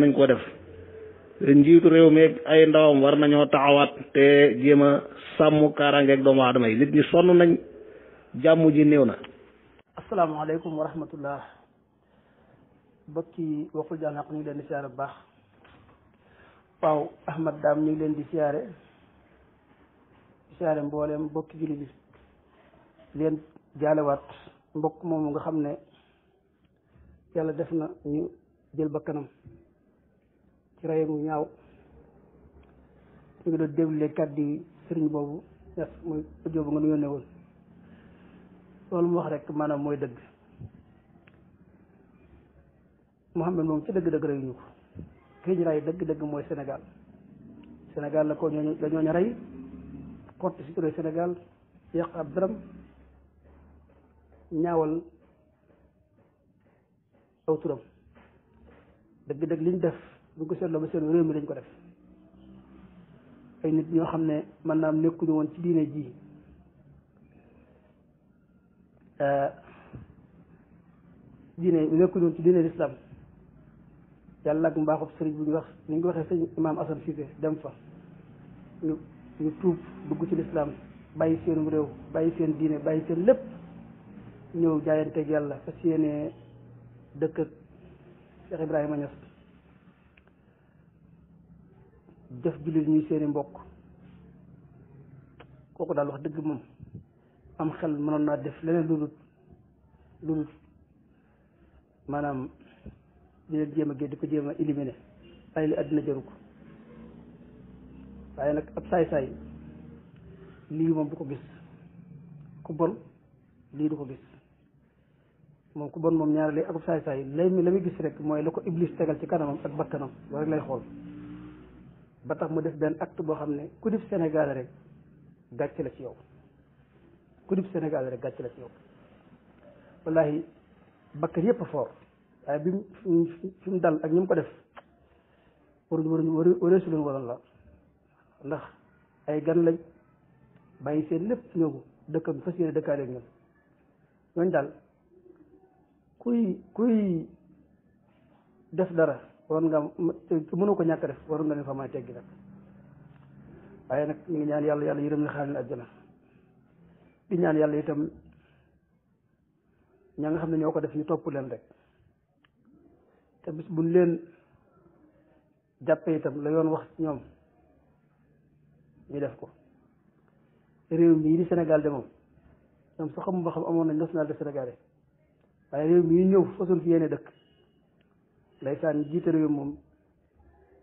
nañ ko def njiitu réew mi ay ndawam war nañoo taxawaat te jéem a sàmm kaaraangeeg doomu aadama yi nit ñi sonn nañ jàmm ji néew na. asalaamaaleykum wa rahmatullah bokki Waxul Jaal Xaq ñu ngi leen di siyaare bu baax. waaw Ahmad Dame ñu ngi leen di siyaare mbooleem bokki julli bi leen jaalewaat mbokk moomu nga xam ne yàlla def na ñu jël ba kanam ci rey mu ñaaw. ñu ngi doon déglu kàddu yi sëriñ boobu ñes muy audio bu nga nu yónnee woon loolu mu wax rek maanaam mooy dëgg. Mouhamed moom ci dëgg-dëgg reyuñu ko kii ñu rey dëgg-dëgg mooy Sénégal. Sénégal la ko dañoo rey xotti si turé Sénégal yàq ab dërëm ñaawal aw turam dëgg-dëgg liñ def bu ko seetloo ba seen réew mi lañ ko def. ay nit ñoo xam ne mën naa am nekkuñu woon ci diine ji nekkuñu woon ci diine l'islam yàlla ak mbaaxub sëriñ bu ñu wax ni ñu ko waxee sëñ imaam Assane Cissé dem fa ñu tuub dugg ci l'islam bàyyi seen réew bàyyi seen diine bàyyi seen lépp ñëw jaayanteeg yàlla fas yéene dëkk ak Cheikh Ibrahima Niass def jullit ñuy seeni mbokk kooku daal wax dëgg moom am xel mënoon naa def leneen lu dul maanaam di leen jéem a di ko jéem a éliminer waaye li àddina jaru ko waaye nag ab saay-saay lii moom du ko gis ku bon lii du ko gis moom ku bon moom ñaari lay ak ab saay-saay la muy gis rek mooy la ko iblis tegal ci kanamam ak bakkanam loolu rek lay xool ba tax mu def benn acte boo xam ne ku def Sénégal rek gàcce la ci yow ku def Sénégal rek gàcce la ci yow wallahi bakkan yëpp a foor waaye bi mu fi mu dal ak ñi mu ko def wareesu leen waroon la ndax ay gan lañ bàyyi seen lépp ñëw dëkkam fas yéene dëkkaaleeg ñoom ñooñu daal kuy def dara war nga mënoo ko ñàkk def waru nga leen fa may teggi nag waaye nag ñu ngi ñaan yàlla yërëm na xaaral àjjana di ñaan yàlla itam ña nga xam ne ñoo ko def ñu topp leen rek te bis buñ leen jàppee itam la yoon wax ñoom ñu def ko réew mi di Sénégal de moom ñoom sax xamuma xam amoon nañ nationalité sénégalais waaye réew mi ñëw façon fi yéene dëkk ndeysaan jiite réew moom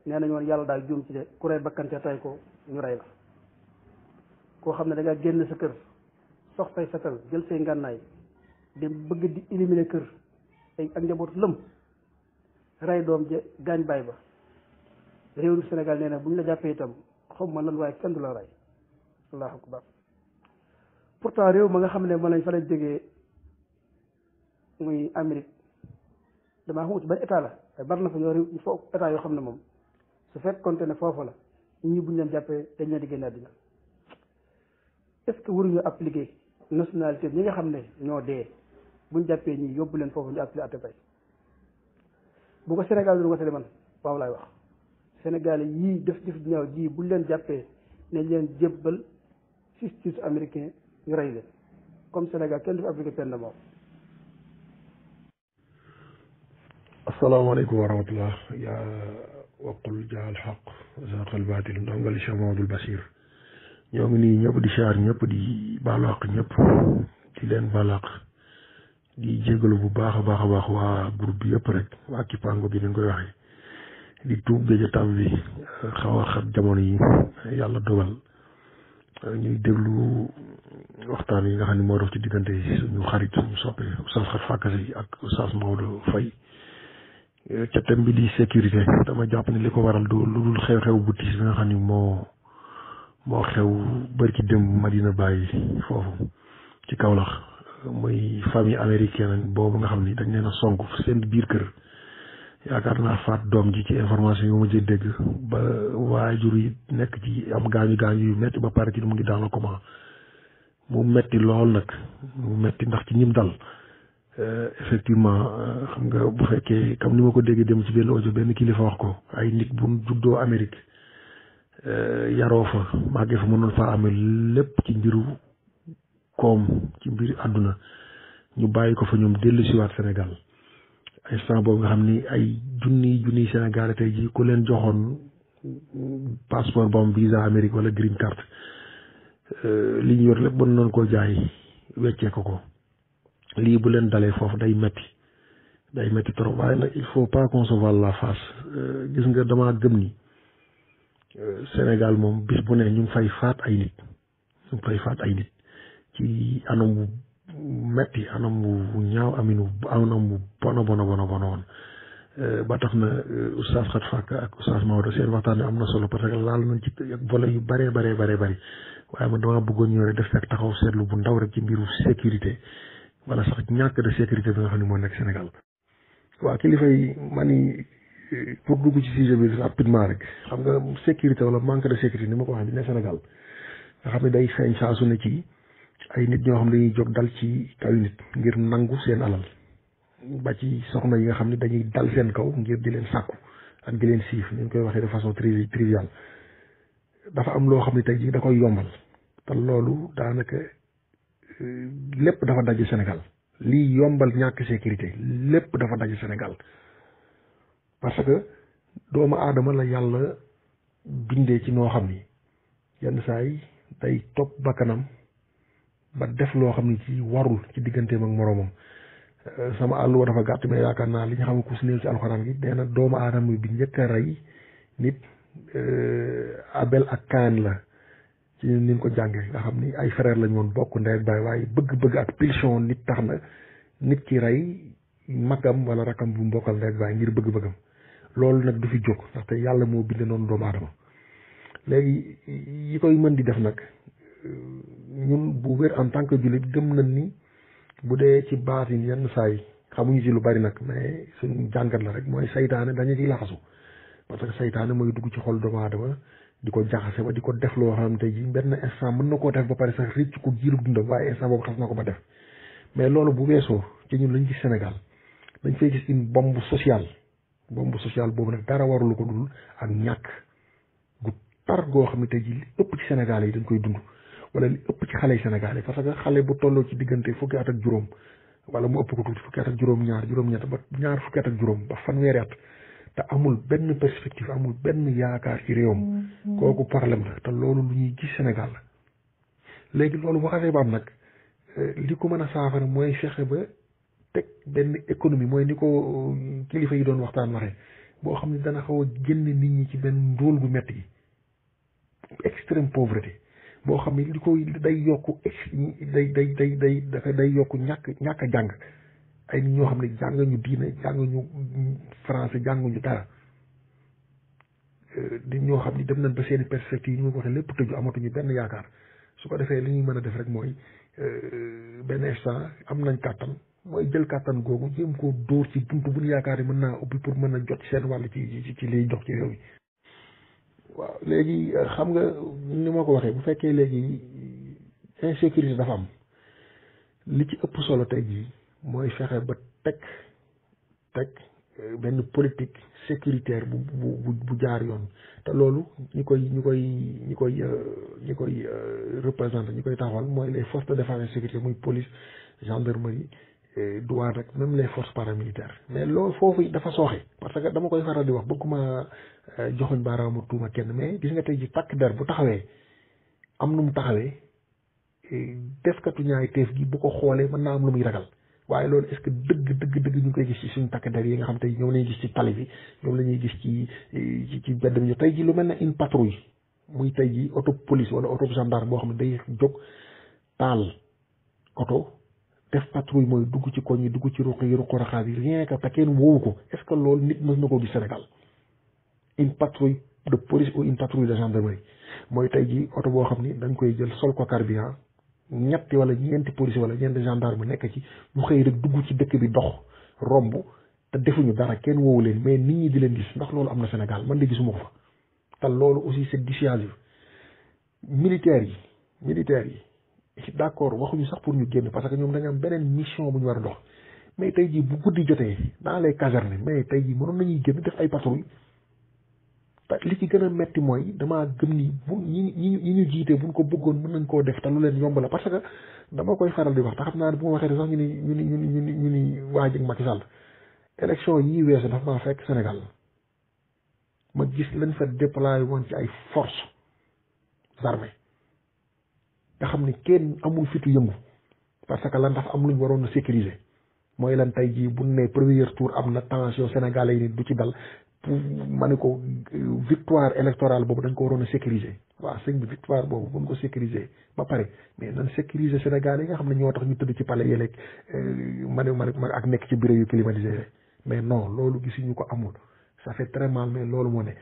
nee nañu woon yàlla daal juum ci de ku rey bakkante tay ko ñu rey la koo xam ne da nga génn sa kër sox say satal jël say ngànnaay di bëgg di éliminer kër ak njabootu lëm rey doom je gaañ baay ba réew du Sénégal nee na bu ñu la jàppee itam xaw ma lan waaye kenn du la rey allahu akbar pourtant réew ma nga xam ne mën nañ fa lañ jógee muy Amérique damaa xamut ban état la waaye bari na fa foofu état yoo xam ne moom su fekkoonte ne foofu la ñi buñ leen jàppee dañ leen di génn àddina est ce que waruñu appliquer nationalité ñi nga xam ne ñoo dee buñ jàppee ñi yóbbu leen foofu ñu appliqué atte bay bu ko Sénégal doon wasale man waaw laay wax Sénégal yii def ñaaw ji buñ leen jàppee nañ leen jébbal justice américain ñu rey leen comme Sénégal kenn du fi appliqué peine de mort. asalaamaaleykum wa rahmatullah yaa Waxul Jaal Xaq zaqal baatil ndongali Cheikh Mamadou Bachir ñoo ngi nii ñëpp di siyaar ñëpp di baalaq ñëpp di leen baalaq di jégalu bu baax a baax waa groupe bi yëpp rek waa Kipango bi dañ koy waxee di tuub géej a tam bi xaw a xat jamono yi yàlla dogal ñuy déglu waxtaan yi nga xam ne moo dox ci diggante suñu xarit suñu soppe Oustaz Xat Fakasi ak Oustaz Maodo Faye ca thème bi di sécurité dama jàpp ne li ko waral du lu dul xew-xew bu tiis bi nga xam ni moo xew bari ci démb Madina Baye foofu ci Kaolack muy famille américaine boobu nga xam ni dañ leen a sonk seen biir kër yaakaar naa faat doom ji ci information yu ma ci dégg ba waajur yi nekk ci am gaañu yu metti ba pare ci mu ngi dans le coma mu metti lool nag mu metti ndax ci ñim dal effectivement xam nga bu fekkee comme ni ma ko déggee dem ci benn audio benn kilifa wax ko ay nit bu juddoo Amérique yaroo fa màggee fa mënoon faa amee lépp ci mbiru koom ci mbiri àdduna ñu bàyyi ko fa ñoom dellu siwaat Sénégal instant boobu nga xam ni ay junniy Sénégal tey ji ku leen joxoon passeport bam visa Amérique wala green card li ñu yor lépp mën noonu koo jaay weccee ko lii bu leen dalee foofu day metti trop waaye nag il faut pas qu'on se voile la face gis nga damaa gëm ni Sénégal moom bis bu ne ñu ngi fay faat ay nit ci anam bu metti anam bu ñaaw anam bu bona woon ba tax na oustaz Xat Fakk ak oustaz Maodo seen waxtaan am na solo parce que laal nañ ci volet yu bëree bëri waaye man damaa bëggoon ñëw rek def fekk taxaw seetlu bu ndaw rek ci mbiru sécurité wala sax ñàkk de sécurité bi nga xam ne moo nekk Sénégal. waaw kilifa yi man ni pour dugg ci sujet bi rapidement rek xam nga sécurité wala manque de sécurité ni ma ko waxee bi ne Sénégal nga xam ne day feeñ saa su ne ci ay nit ñoo xam ne dañuy jóg dal ci kaw nit ngir nangu seen alal ba ci soxna yi nga xam ne dañuy dal seen kaw ngir di leen sàkku ak di leen siif ni ñu koy waxee de façon triviale dafa am loo xam ne tey jii da koy yombal te loolu daanaka lépp dafa daje Sénégal lii yombal ñàkk sécurité lépp dafa daje Sénégal parce que doomu aadama la yàlla bindee ci noo xam ni yenn saa yi day topp bakkanam ba def loo xam ni ci warul ci digganteem ak moroomam sama àlluwa dafa gàtt mais yaakaar naa li ñu xam ku si néew ci alxuraan gi nee na doomu aadama bi njëkk a rey nit Abel ak Kain la ci ni ko jàngee nga xam ni ay frère lañ woon bokk ndey ak baay waaye bëgg-bëgg ak pulsion nit tax na nit ki rey magam wala rakam bu mbokkal ndey ak baay ngir bëgg-bëggam loolu nag du fi jóg ndaxte yàlla moo binde noonu doomu aadama léegi yi koy mën di def nag ñun bu wér en tant que jullit gëm nañ ni bu dee ci baatin yenn saa yi xamuñu ci lu bari nag mais suñ jàngat la rek mooy saytaane dañu ciy laxasu parce que saytaane mooy dugg ci xol doomu aadama di ko jaxase ba di ko def loo xam te ji benn instant mën na koo def ba pare sax rëcc ko giirug dundam waaye instant boobu xas na ko ba def mais loolu bu weesoo ci ñun lañ gis Sénégal dañ fay gis une bombe sociale boobu nag dara warulu ko dul ak ñàkk gu tar goo xam ne tey ji li ëpp ci Sénégal yi dañ koy dund wala li ëpp ci xale yi Sénégal yi parce que xale bu tolloo ci diggante fukki at ak juróom wala mu ëpp ko tuuti fukki at ak juróom-ñaar juróom-ñett ba ñaar fukki at ak juróom ba fanweeri at te amul benn perspective amul benn yaakaar ci réewam kooku problème la te loolu lu ñuy gis Sénégal la léegi loolu bu xasee ba am nag li ko mën a saafara mooy fexe ba teg benn économie mooy ni ko kilifa yi doon waxtaan waxee boo xam ne dana xaw a génn nit ñi ci benn ndóol gu metti gi extrême pauvreté boo xam ne li koy day yokku day yokku ñàkk a jàng ay nit ñoo xam ne jànguñu diine jànguñu français jànguñu dara di ñoo xam ne dem nañ ba seeni perspective yi ñu ma ko waxee lépp tëju amatuñu benn yaakaar su ko defee li ñuy mën a def rek mooy benn instant am nañ kàttan mooy jël kàttan googu jéem koo dóor ci buntu bu ñu yaakaar yi mën naa ubbi pour mën a jot seen wàll ci liy dox ci réew mi waaw léegi xam nga ni ma ko waxee bu fekkee léegi insécurité dafa am li ci ëpp solo tey jii mooy fexe ba teg benn politique sécuritaire bu jaar yoon te loolu ñi koy représenté ñi koy taxawal mooy les forces de défense et sécurité muy police gendarmerie douane rek même les forces paramilitaires mais loolu foofu dafa sooxe parce que dama koy faral di wax bëgguma joxoñ baaraamu tuuma kenn mais gis nga tey ji takk der bu taxawee am nu mu taxawee defkatu ñaay teef gi bu ko xoolee mën naa am lu muy ragal waaye loolu est-ce que dëgg ñu ngi koy gis ci suñu takk der yi nga xam tey ñoom lañuy gis ci tali bi ñoom la ñuy gis ci bedd bi tey ji lu mel ne une patrouille muy tey ji auto police wala auto gendarme boo xam ne day jóg taal oto def patrouille mooy dugg ci koñ yi dugg ci ruq raxaat yi rien que te kenn woowu ko est-ce que loolu nit mës na koo gis Sénégal une patrouille de police ou une patrouille de gendarmerie mooy tey ji oto boo xam ni dañ koy jël sol ko carburant ñetti wala ñeenti police wala ñeenti gendarme nekk ci mu xëy rek dugg ci dëkk bi dox romb te defuñu dara kenn woowu leen mais nit ñi di leen gis ndax loolu am na Sénégal man de gisuma ko fa te loolu aussi c'est dissuasif militaires yi d'accord waxuñu sax pour ñu génn parce que ñoom dañu am beneen mission bu ñu war a dox mais tey jii bu guddi jotee dans les casernes mais tey jii mënoon nañuy génn def ay patrouille li ci gën a metti mooy damaa gëm ni bu ñi ñu jiite buñ ko bëggoon mën nañ koo def te lu leen yomb la parce que dama koy faral di wax te xam naa ne bu ma waxee sax ñu ni waa jëg Macky Sall élection yii weesu dafa maa fekk Sénégal ma gis lañ fa déployé woon ci ay forces armées nga xam ni kenn amul fitu yëngu parce que lan dafa am luñ waroon a sécuriser mooy lan tey jii bu ne premier tour am na tension sénégalais yi ni du ci dal pour ma ne ko victoire électorale boobu dañ ko waroon a sécuriser waaw sëñ bi victoire boobu bu ñu ko sécuriser ba pare mais nan sécuriser sénégalais yi nga xam ne ñoo tax ñu tëdd ci palais yéleeg ma ak nekk ci bureau yu climatisé mais non loolu gisuñu ko amul ça fait très mal mais loolu moo ne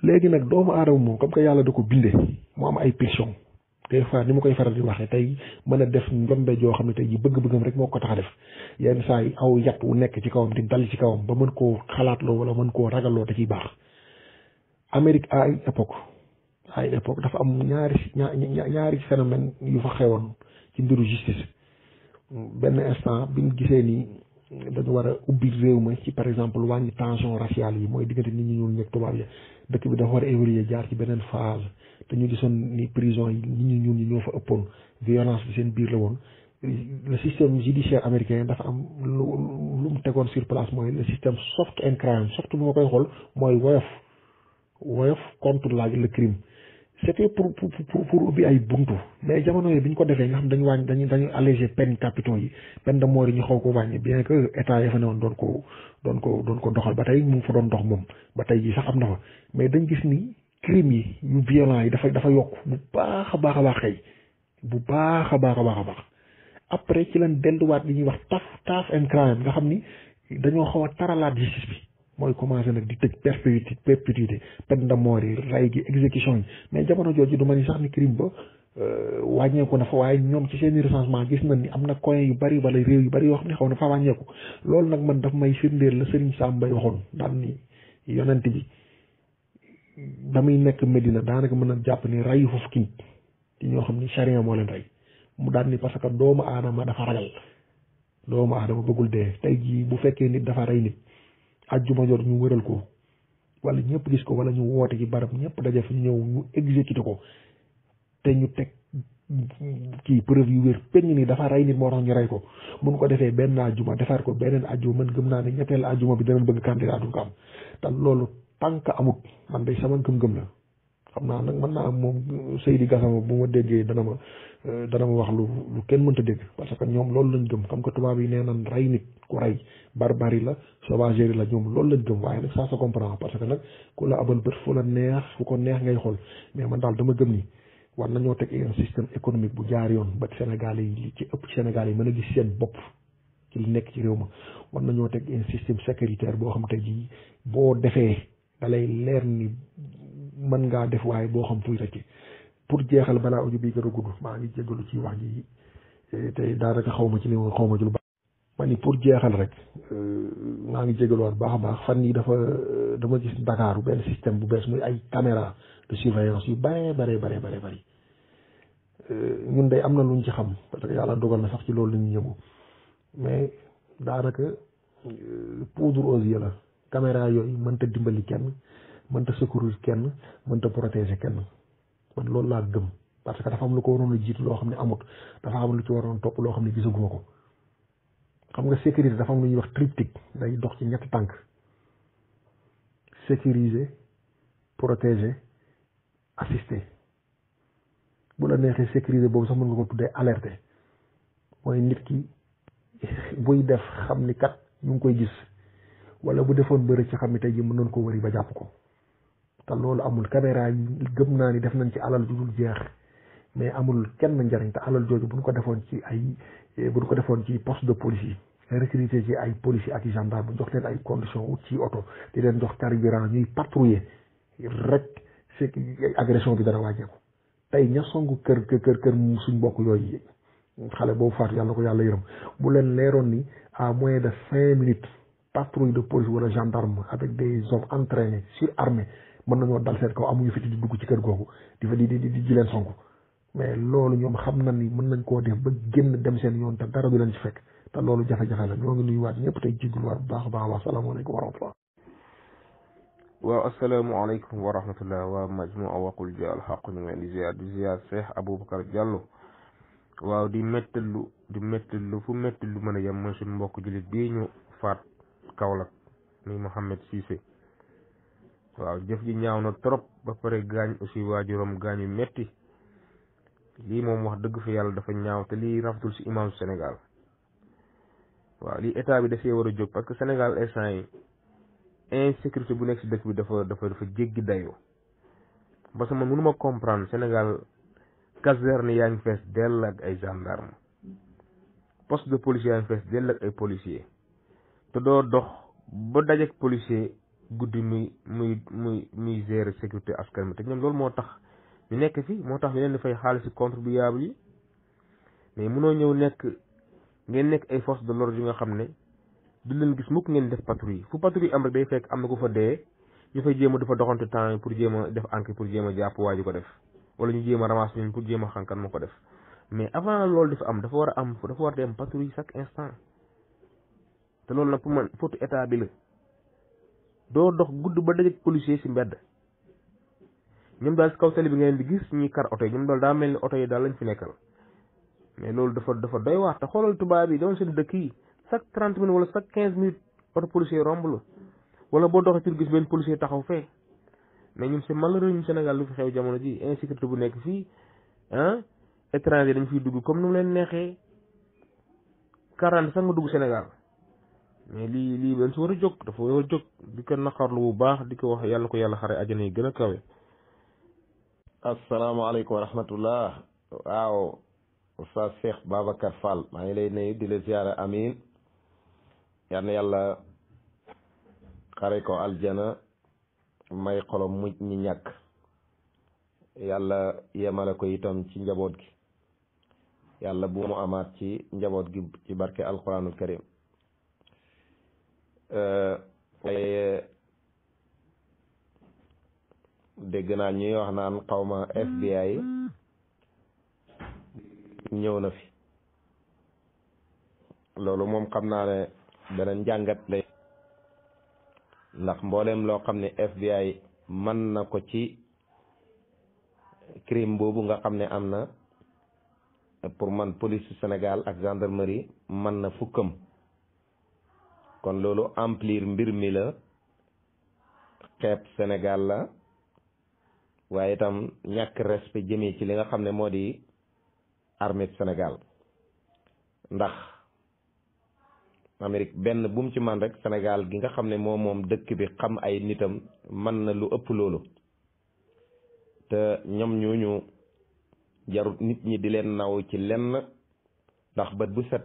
léegi nag doomu aadama moom comme que yàlla da ko bindee mu am ay pulsion des fois ni ma koy faral di waxee tey mën a def njombe joo xam ne tey ji bëgg-bëggam rek moo ko tax a def yenn saa yi aw yat wu nekk ci kawam di dal ci kawam ba mën koo xalaatloo wala mën koo ragalloo da ciy baax Amérique à une époque dafa am ñaari phénomène yu fa xewoon ci mbiru justice benn instant biñ gisee ni dañu war a ubbi réew ma ci par exemple wàññi tension raciale yi mooy diggante nit ñi ñuul ñeeg tubaab yi dëkk bi dafa war a évoluer jaar ci beneen phase te ñu gisoon ni prison yi nit ñi ñuul ñi ñoo fa ëppoon violence bi seen biir la woon le système judiciaire américain dafa am lu mu tegoon sur place mooy le système soft and crime soft bu ma koy xool mooy woyof contre le crime c'était pour ubbi ay buntu mais jamono yi bi ñu ko defee nga xam dañu allégé peine capitaux yi peine de mort yi ñu xaw ko wàññi bien que état ya fa ne woon doon ko doxal ba tey mu ngi fa doon dox moom ba tey jii sax am na fa mais dañ gis ni crime yi yu violent yi dafa yokk bu baax a baax a baax kay bu baax a baax a baax a baax après ci lañ delluwaat li ñuy wax tough and crime nga xam ni dañoo xaw a taralaat justice bi mooy commencé nag di tëj perpétuité peine de mort yi ray gi exécution yi mais jamono jooju du ma ni sax ni crime ba wàññeeku na fa waaye ñoom ci seen recensement gis nañ ni am na coin yu bari wala réew yu bari yoo xam ne xaw na fa wàññeeku loolu nag man daf may firndeel la Serigne Sam Mbaye waxoon daan ni yonent bi ba muy nekk Medina daanaka mën a jàpp ni rayu fa fukki nit ci ñoo xam ni charia moo leen rey mu daan ni parce que doomu aadama dafa ragal doomu aadama bëggul dee tey jii bu fekkee nit dafa rey nit ajjuma jot ñu wëral ko wala ñëpp gis ko wala ñu woote ci barab ñëpp daje fa ñu ñëw ñu exécuté ko te ñu teg kii preuve yu wér peñ ni dafa rey nit moo tax ñu rey ko mun ko defee benn ajjuma defaat ko beneen ajjuma man gëm naa ne ñetteel ajjuma bi danañ bëgg candidat du ko am te loolu tànk amut man day sama gëm-gëm la xam naa nag mën naa am moom Seydi Gassama bu ma déggee dana ma wax lu kenn mënta dégg parce que ñoom loolu lañ gëm comme que tubaab yi nee nañ rey nit ku rey barbarie la sauvagerie la ñoom loolu lañ gëm waaye nag ça se comprend parce que nag ku la abal bët fu la neex fu ko neex ngay xool mais man daal dama gëm ni war nañoo teg un système économique bu jaar yoon ba Sénégal yi li ci ëpp Sénégal yi mën a gis seen bopp ci li nekk ci réew ma war nañoo teg un système sécuritaire boo xam te ji boo defee da lay leer ni mën ngaa def waaye boo xam fuy rëcc pour jeexal balaa audio bi gën a gudd maa ngi jégalu ci wax ji te daanaka xaw ma ci li xaw ma ci lu baax ma ni pour jeexal rek maa ngi jégaluwaat baax a baax fan yi dama gis Dakar benn système bu bees muy ay caméra de surveillance yu bare bari ñun day am na luñ ci xam parce que yàlla dogal na sax ci loolu la ñuy yëngu mais daanaka poudre aux yeux la caméra yooyu mënta dimbali kenn mënta secourir kenn mënta protéger kenn man loolu laa gëm parce que dafa am lu ko waroon a jiitu loo xam ne amut dafa am lu ci waroon topp loo xam ne gisaguma ko xam nga sécurité dafa am lu ñuy wax triptyque day dox ci ñetti tànk sécuriser protéger assister bu la neexee sécuriser boobu sax mën nga ko tuddee alerter mooy nit ki buy def xam ni kat ñu ngi koy gis wala bu defoon bëri ci xam ni tey ji mën nañ ko wëri ba jàpp ko te loolu amul caméra yi gëm naa ni def nañ ci alal ju dul jeex mais amul kenn njariñ te alal jooju buñ ko defoon ci poste de police yi recruter ci ay policiers ak i gendarme bu jox leen ay conditions ut ci oto di leen jox carburant ñuy patrouiller rek c'est agression bi dana wàññeeku tey ña songu kër suñ mbokk yooyu xale boobu faatu yàlla ko yàlla yërëm bu leen leeroon ni à moins de 5 minutes patrouille de police wala gendarme avec des hommes entraînés surarmés mën nañoo dal seen kaw amuñu fit di dugg ci kër googu di fa di leen songu mais loolu ñoom xam na ni mën nañ koo def ba génn dem seen yoon te dara du leen ci fekk te loolu jafe-jafe la ñoo ngi nuyuwaat ñëpp tey jégluwaat bu baax a baax wa salaamaaleykum wa rahmatullah. waaw asalaamaaleykum wa rahmatullah waa majmua waqul ja alxaq ñu ngi leen di ziar Cheikh Aboubacar Diallo waaw di méttalu fu méttalu mën a yem mooy suñu mbokk jullit bii ñu faat Kaolack muy Mouhamed Cissé waaw jëf ji ñaaw na trop ba pare gaañ aussi waajuram gaañu metti lii moom wax dëgg fa yàlla dafa ñaaw te lii rafetul si imam Sénégal waaw lii état bi dafee war a jóg parce que Sénégal instant yi insécurité bu nekk si dëkk bi dafa jéggi dayoo parce que man mënu ma comprendre Sénégal caserne yaa ngi fees dell ak ay gendarme poste de police yaa ngi fees dell ak ay policier te doo dox ba dajeek policier guddi muy gérer sécurité askan bi te ñoom loolu moo tax ñu nekk fi moo tax ñu leen di fay xaalis contribuable yi mais mënoo ñëw ngeen nekk ay force de l'ordre yu nga xam ne du leen gis mukk ngeen def patrouille fu patrouille am rek day fekk am na ku fa dee ñu fay jéem a dafa doxante temps pour jéem a def enquête pour jéem a jàpp waa ji ko def wala ñu jéem a ramas ñun pour jéem a xànkan moo ko def mais avant loolu dafa am dafa war a di am patrouille chaque instant te loolu nag pour man faute état bi la doo dox gudd ba dajeek policier si mbedd ñoom daal si kaw tali bi ngeen di gis ñuy kar oto yi ñoom daal daa mel ni oto yi daal lañ fi nekkal mais loolu dafa doy waar te xoolal tubaab yi doon seen dëkk yi chaque 30 minutes wala chaque 15 minutes oto policier romb la wala boo doxee tur gis benn policier taxaw fee mais ñun c'est malheureux ñun Sénégal lu fi xew jamono ji insécurité bu nekk fii étranger dañ fiy dugg comme nu mu leen neexee 40 sax nga dugg Sénégal mais lii dañ si war a jóg dafa war a jóg di ko naqarlu bu baax di ko wax yàlla ko yàlla xare àjjana yi gën a kawe. asalaamaaleykum wa rahmatullah waaw Oustaz Cheikh Babacar Fall maa ngi lay nuyu di la ziara amin yal na yàlla xare ko aljana may xolom muj ñi ñàkk yàlla yemale ko itam ci njaboot gi yàlla bu mu amaat ci njaboot gi ci barke alquranul karim waaye dégg naa ñuy wax naan xawma FBI ñëw na fi loolu moom xam naa ne beneen njàngat lay ndax mbooleem loo xam ne FBI mën na ko ci crime boobu nga xam ne am na pour man police Sénégal ak gendarmerie mën na fukkam kon loolu amplir mbir mi la xeeb Sénégal la waaye itam ñàkk respect jëmee ci li nga xam ne moo di armée Sénégal ndax Amérique benn bu mu ci man rek Sénégal gi nga xam ne moom dëkk bi xam ay nitam mën na lu ëpp loolu te ñoom ñooñu jarut nit ñi di leen naw ci lenn ndax bët bu set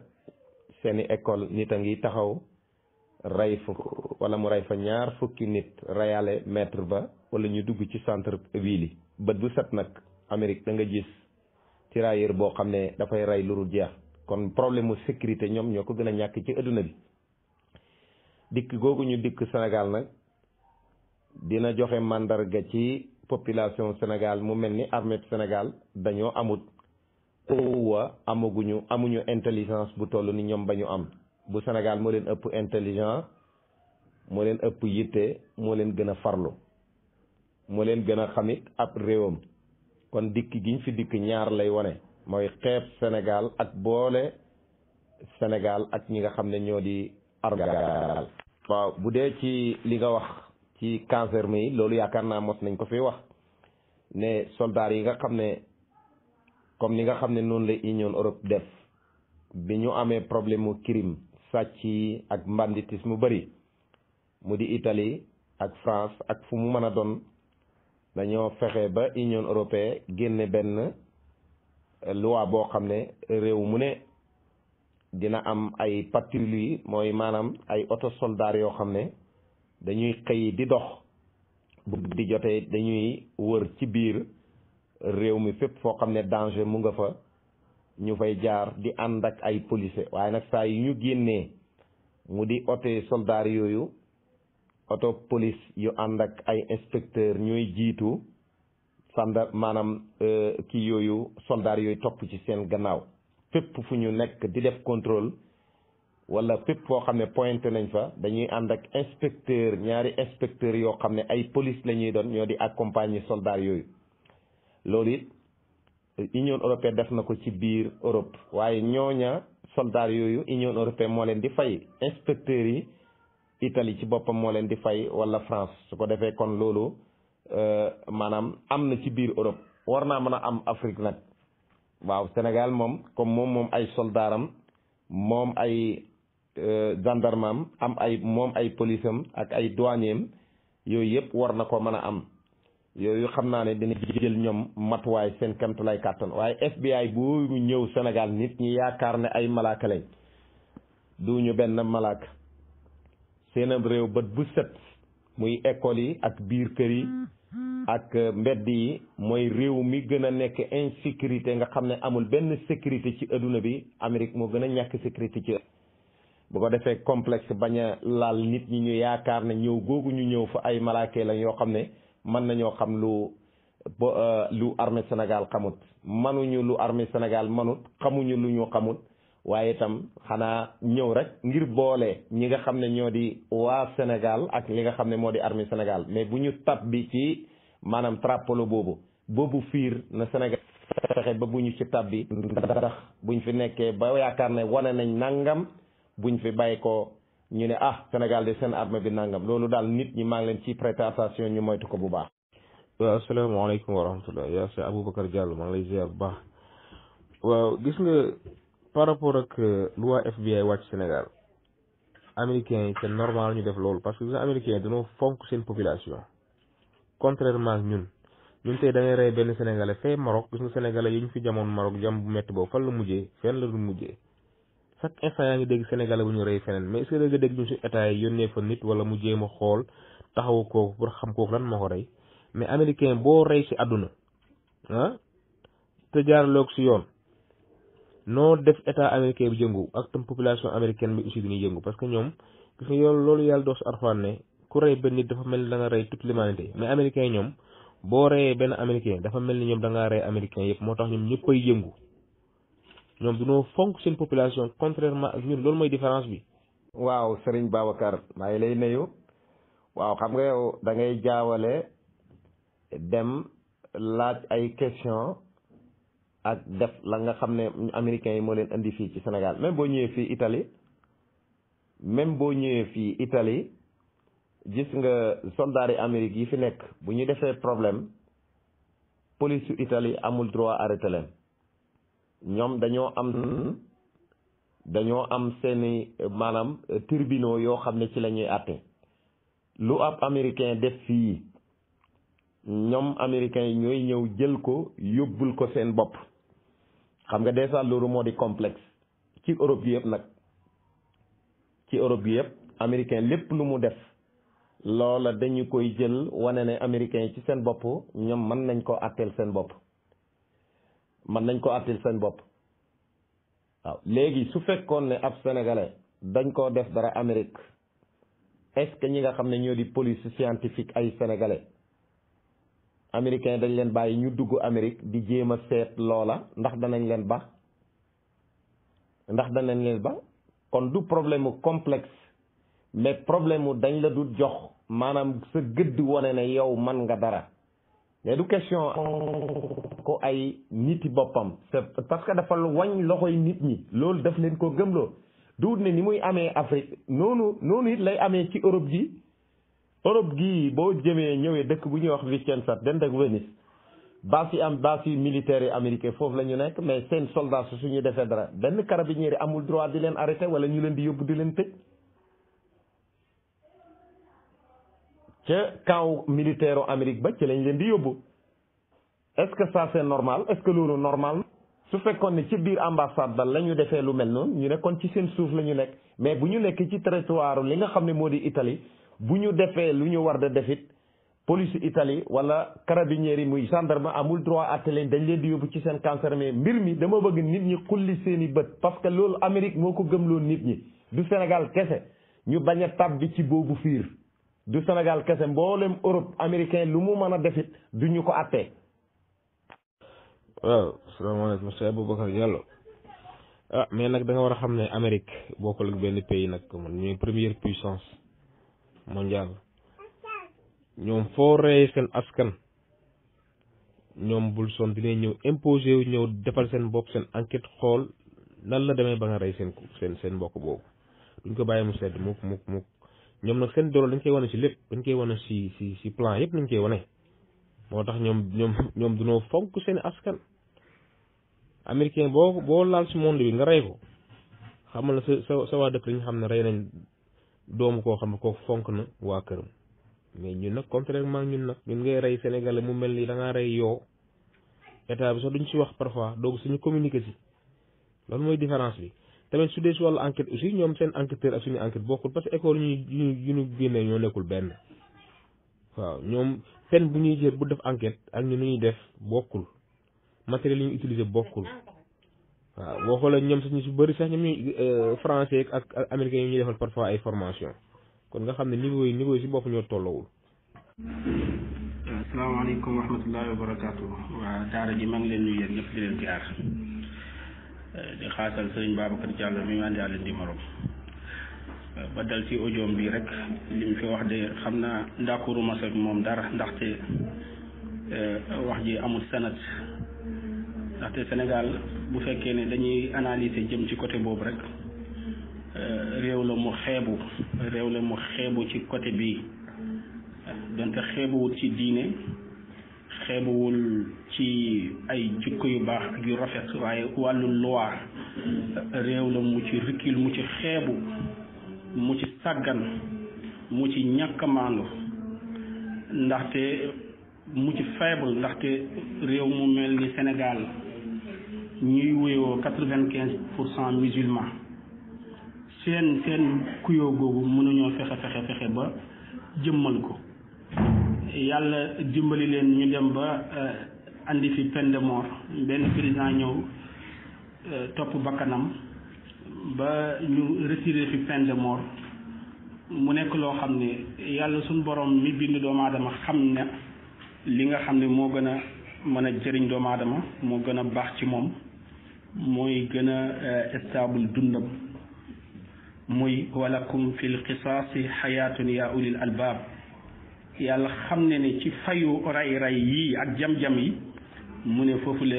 seeni école nit a ngi taxaw rey fukk wala mu rey fa ñaar fukki nit reyale maître ba wala ñu dugg ci centre ville yi bët bu set nag Amérique da nga gis tirailleur boo xam ne dafay rey lu dul jeex kon problème mu sécurité ñoom ñoo ko gën a ñàkk ci adduna bi dikk googu ñu dikk Sénégal nag dina joxe mandarga ci population Sénégal mu mel ni armée Sénégal dañoo amut amuñu intelligence bu toll ni ñoom ba ñu am bu Sénégal moo leen ëpp intelligent moo leen ëpp yitte moo leen gën a farlu moo leen gën a xamit ab réewam kon dikk giñ fi dikk ñaar lay wone mooy xeeb Sénégal ak boole Sénégal ak ñi nga xam ne ñoo di armée. waaw bu dee ci li nga wax ci cancer mi loolu yaakaar naa mos nañ ko fi wax ne soldats yi nga xam ne comme ni nga xam ne noonu la Union Europe def bi ñu amee problème mu crime sàcc yi ak banditisme mu bëri mu di Italie ak France ak fu mu mën a doon dañoo fexe ba Union européenne génne benn loi boo xam ne réew mu ne dina am ay patrouille mooy maanaam ay auto soldats yoo xam ne dañuy xëy di dox bu di jotee dañuy wër ci biir réew mi fépp foo xam ne danger mu nga fa ñu fay jaar di ànd ak ay policiers waaye nag saa yu ñu génnee mu di auto soldats yooyu auto police yu ànd ak ay inspecteur ñooy jiitu maanaam kii yooyu soldats yooyu topp ci seen gannaaw fépp fu ñu nekk di def contrôle wala fépp foo xam ne pointé nañ fa dañuy ànd ak inspecteur ñaari inspecteur yoo xam ne ay police la ñuy doon ñoo di accompagner soldats yooyu. loolu it Union européenne def na ko ci biir Europe waaye ñooña soldats yooyu Union européenne moo leen di fay inspecteurs yi Italie ci boppam moo leen di fay wala France su ko defee kon loolu maanaam am na ci biir Europe war naa mën a am Afrique nag waaw Sénégal moom comme moom ay soldaaram moom ay gendarmam am ay moom ay policeam ak ay douaniers yooyu yëpp war na ko mën a am yooyu xam naa ne dina jël ñoom matuwaay seen kamtulay kàttan waaye FBI bu ñëw Sénégal nit ñi yaakaar ne ay malaaka lañ duñu benn malaaka seen réew bët bu set muy école yi ak biir kër yi ak mbedd yi mooy réew mi gën a nekk insécurité nga xam ne amul benn sécurité ci adduna bi Amérique moo gën a ñàkk sécurité ci bu ko defee complexe bañ a laal nit ñi ñu yaakaar ne ñëw googu ñu ñëw fa ay malaaka lañ yoo xam ne mën nañoo xam lu armée Sénégal xamut manuñu lu armée Sénégal manut xamuñu lu ñu xamut waaye itam xanaa ñëw rek ngir boole ñi nga xam ne ñoo di waa Sénégal ak li nga xam ne moo di armée Sénégal mais bu ñu tab bi ci maanaam trapolo boobu fiir na Sénégal fexe ba bu ñu ci tab bi ndax buñ fi nekkee ba yaakaar ne wane nañ nangam buñ fi bàyyi ko ñu ne Sénégal de seen armée bi nangam loolu daal nit ñi maa ngi leen ci prêter attention ñu moytu ko bu baax. waaw asalaamaaleykum wa rahmatullah yaa Cheikh Aboubacar Diallo maa ngi lay ziar bu baax waaw gis nga par rapport ak loi FBI wàcc Sénégal américains yi c'est normal ñu def loolu parce que gis nga américains yi dañoo fonk seen population contrairement ak ñun tey da ngay rey benn sénégalais fee Maroc gis nga sénégalais yi ñu fi jamoon Maroc jam bu métti boobu fan la mujjee fenn la du mujjee chaque instant yaa ngi dégg sénégalais bu ñu rey feneen mais est-ce que da nga dégg ñu si état yi yónnee fa nit wala mu jéem a xool taxawu kooku pour xam kooku lan moo ko rey mais américain boo rey si àdduna te jaaraloog si yoon noo def état américain bi jëngu ak tam population américaine bi aussi dañuy yëngu parce que ñoom gis nga yoon loolu yàlla doo si Alxuraan ne ku rey benn nit dafa mel ni da nga rey toute l'humanité mais américain yi ñoom boo reyee benn américain dafa mel ni ñoom da ngaa rey américain yëpp moo tax ñoom ñëppay yëngu ñoom dañoo fonk seen population contrairement ak ñun loolu mooy différence bi. waaw Serigne Babacar maa ngi lay nuyu waaw xam nga yow da ngay jaawale dem laaj ay question ak def la nga xam ne américains yi moo leen indi fii ci Sénégal même boo ñëwee fii Italie gis nga soldats yi Amérique yi fi nekk bu ñu defee problème police yu Italie amul droit arrêté leen ñoom dañoo am seeni maanaam tribunaux yoo xam ne ci la ñuy àtte lu ab américain def fii ñoom américains yi ñooy ñëw jël ko yóbbul ko seen bopp xam nga déjà loolu moo di complexe ci Europe gi yëpp nag ci Europe gi yëpp américain lépp lu mu def loola dañu koy jël wane ne américains yi ci seen bopp ñoom mën nañ ko àtteel seen bopp waaw léegi su fekkoon ne ab sénégalais dañ koo def dara Amérique est-ce que ñi nga xam ne ñoo di police scientifique ay sénégalais américains dañ leen bàyyi ñu dugg Amérique di jéem a seet loola ndax danañ leen ba kon du problème mu complexe mais problème mu dañ la du jox maanaam sa gëdd wane ne yow man nga dara mais du question ko ay niti boppam c'est parce que dafa wañ loxoy nit ñi loolu daf leen ko gëmloo du ne ni muy amee Afrique noonu it lay amee ci Europe gii boo ñëwee dëkk bu ñuy wax Vicenza den ak Venise base yi militaires yi américain foofu la ñu nekk mais seen soldats su ñu defee dara benn carabinieri amul droit di leen arrêté wala ñu leen di yóbbu di leen tëj ca camp militaire Amérique ba ci lañ leen di yóbbu est-ce que ça c'est normal est-ce que loolu normal su fekkoon ne ci biir ambassade ba la ñu defee lu mel noonu ñu ne kon ci seen suuf la ñu nekk mais bu ñu nekk ci territoire li nga xam ne moo di Italie bu ñu defee lu ñu war da defit police Italie wala carabinieri muy gendarme amul droit àtte leen dañ leen di yóbbu ci seen cancer mais mbir mi dama bëgg nit ñi xulli seen i bët parce que loolu Amérique moo ko gëmloo nit ñi du Sénégal kese ñu bañ a tabbi ci boobu fiir du Sénégal kese mboolem Europe américain lu mu mën a defit du ñu ko àttee. waaw asalaamaaleykum monsieur Aboubacar Diallo mais nag da nga war a xam ne Amérique bokkul ak benn pays nag man ñooy première puissance mondiale ñoom foo rey seen askan ñoom bul son dinañ ñëw imposé wu ñëw defal seen bopp seen enquête xool nan la demee ba nga rey seen mbokk boobu duñ ko bàyyi mu sedd mukk ñoom nag seen doole dañ koy wane ci lépp dañ koy wane ci plan yëpp nañ koy wane moo tax ñoom dunoo fonk seen askan américain boo laal ci monde bi nga rey ko xamal na sa waa dëkk dañu xam ne rey nañ doomu koo xam ne koo fonk na waa këram mais ñun nag contrairement ñun ngay rey Sénégalais mu mel ni da ngaa rey yoo état bi sax duñ ci wax parfois donc suñu communiqué ci loolu mooy différence bi tamit su dee si wàllu enquête aussi ñoom seen enquêteur ak suñu enquête bokkul parce que école yu ñu génnee ñoo nekkul benn waaw ñoom pen bu ñuy jël bu def enquête ak ñu ñuy def bokkul matériel yi ñu utiliser bokkul waaw boo xoolee ñoom sax ñu si bëri sax ñoom ñuy français ak américains yi ñuy defal parfois ay formation kon nga xam ne niveau yi si bopp ñoo tollowul. asalaamaaleykum wa rahmatullahi wa barakaatu. waa daara ji maa ngi leen nuyu yéen ñëpp di leen ziar di xaasal sëriñ Babacar Diallo mi andi àll di morom ba dal ci audio bi rek li mu fi wax de xam naa ndakuru mas ak moom dara ndaxte wax ji amul sanat ndaxte Sénégal bu fekkee ne dañuy analyser jëm ci côté boobu rek réew la mu xeebu ci côté bii donte xeebuwul ci diine xeebuwul ci ay jikko yu baax ak yu rafet waaye wàllu loi réew la mu ci recul mu ci xeebu mu ci sàggan mu ci ñàkk a maandu ndaxte mu ci faible ndaxte réew mu mel ni Sénégal ñuy wuyoo 95% musulman seen kuyoo googu mënuñoo fexe ba jëmmal ko yàlla dimbali leen ñu dem ba andi fi peine de mort benn président ñëw topp bakkanam ba ñu retiré fi peine de mort mu nekk loo xam ne yàlla suñu borom mi bind doomu aadama xam ne li nga xam ne moo gën a mën a jëriñ doomu aadama moo gën a baax ci moom mooy gën a stable dundam muy walakum fil qisaasi xayaatun yaa ulil albaab yàlla xam ne ci fayu ray yii ak jam-jam yi mu ne foofu la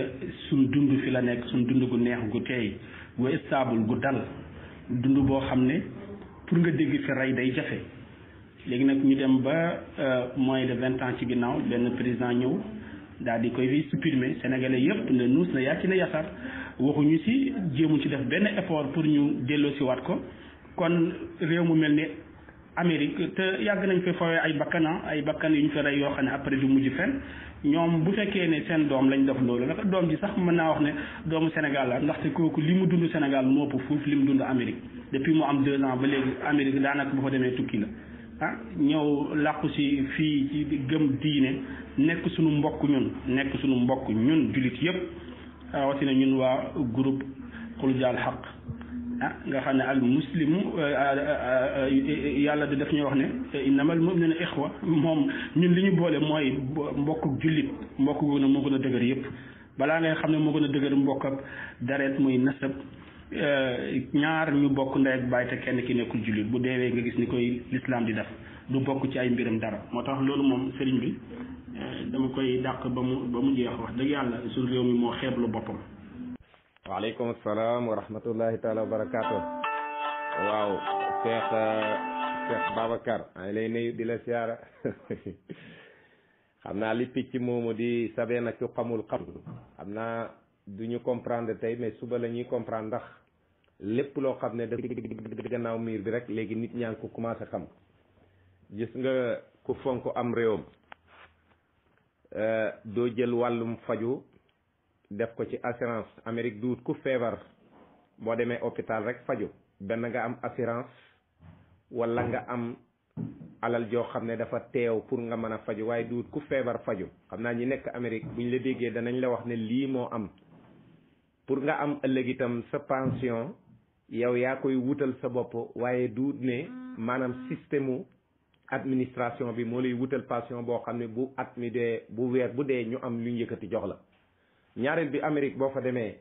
suñ dund fi la nekk suñ dund gu neex gu teey gu stable gu dal dund boo xam ne pour nga dégg fi rey day jafe léegi nag ñu dem ba moins de 20 ans ci ginnaaw benn président ñëw daal di koy fi supprimer sénégalais yëpp ne nuus na yàcc na yasar waxuñu si jéemu ci def benn effort pour ñu delloo si waat ko kon réew mu mel ni Amérique te yàgg nañ fi fooyee ay bakkan yu ñu fi rey yoo xam ne après du mujj fenn ñoom bu fekkee ne seen doom lañ def loolu nag doom ji sax mën naa wax ne doomu Sénégal la ndaxte kooku li mu dund Sénégal moo ëpp fuuf li mu dund Amérique depuis mu am 2 ans ba léegi Amérique daanaka bu fa demee tukki la ñëw làqu si fii ci gëm diine nekk suñu mbokk ñun jullit yëpp rawatina ñun waa groupe Xulu Jaal Xaq nga xam ne al muslimu yàlla da def ñuy wax ne innamal mu'minuna ixwa moom ñun li ñu boole mooy mbokk jullit mbokk gu ne moo gën a dëgër yëpp balaa ngay xam ne moo gën a dëgër mbokk ak dareet muy nasab ñaar ñu bokk ndey ak baay te kenn ki nekkul jullit bu deewee nga gis ni koy lislaam di def du bokk ci ay mbiram dara moo tax loolu moom sëriñ bi dama koy dàq ba mu jeex wax dëgg yàlla suñu réew mi moo xeeblu boppam. waaleykum salaam wa rahmatullahi taala wa barakaatu. waaw Cheikh Babacar ay lay nuyu di la siyaara xam naa li picc moomu di sabee nag yu xamul xam naa du ñu comprendre tey mais suba la ñuy comprendre ndax lépp loo xam ne daf gannaaw miir bi rek léegi nit ñaa ngi ko commencé xam gis nga ku fonk am réewam doo jël wàllum faju def ko ci assurance Amérique duut ku feebar boo demee hôpital rek faju benn nga am assurance wala nga am alal joo xam ne dafa teew pour nga mën a faju waaye duut ku feebar faju xam naa ñi nekk Amérique buñ la déggee danañ la wax ne lii moo am pour nga am ëllëg itam sa pension yow yaa koy wutal sa bopp waaye duut ne maanaam système administration bi moo lay wutal pension boo xam ne bu at mi dee bu weer bu dee ñu am lu ñu yëkkati jox la ñaareel bi Amérique boo fa demee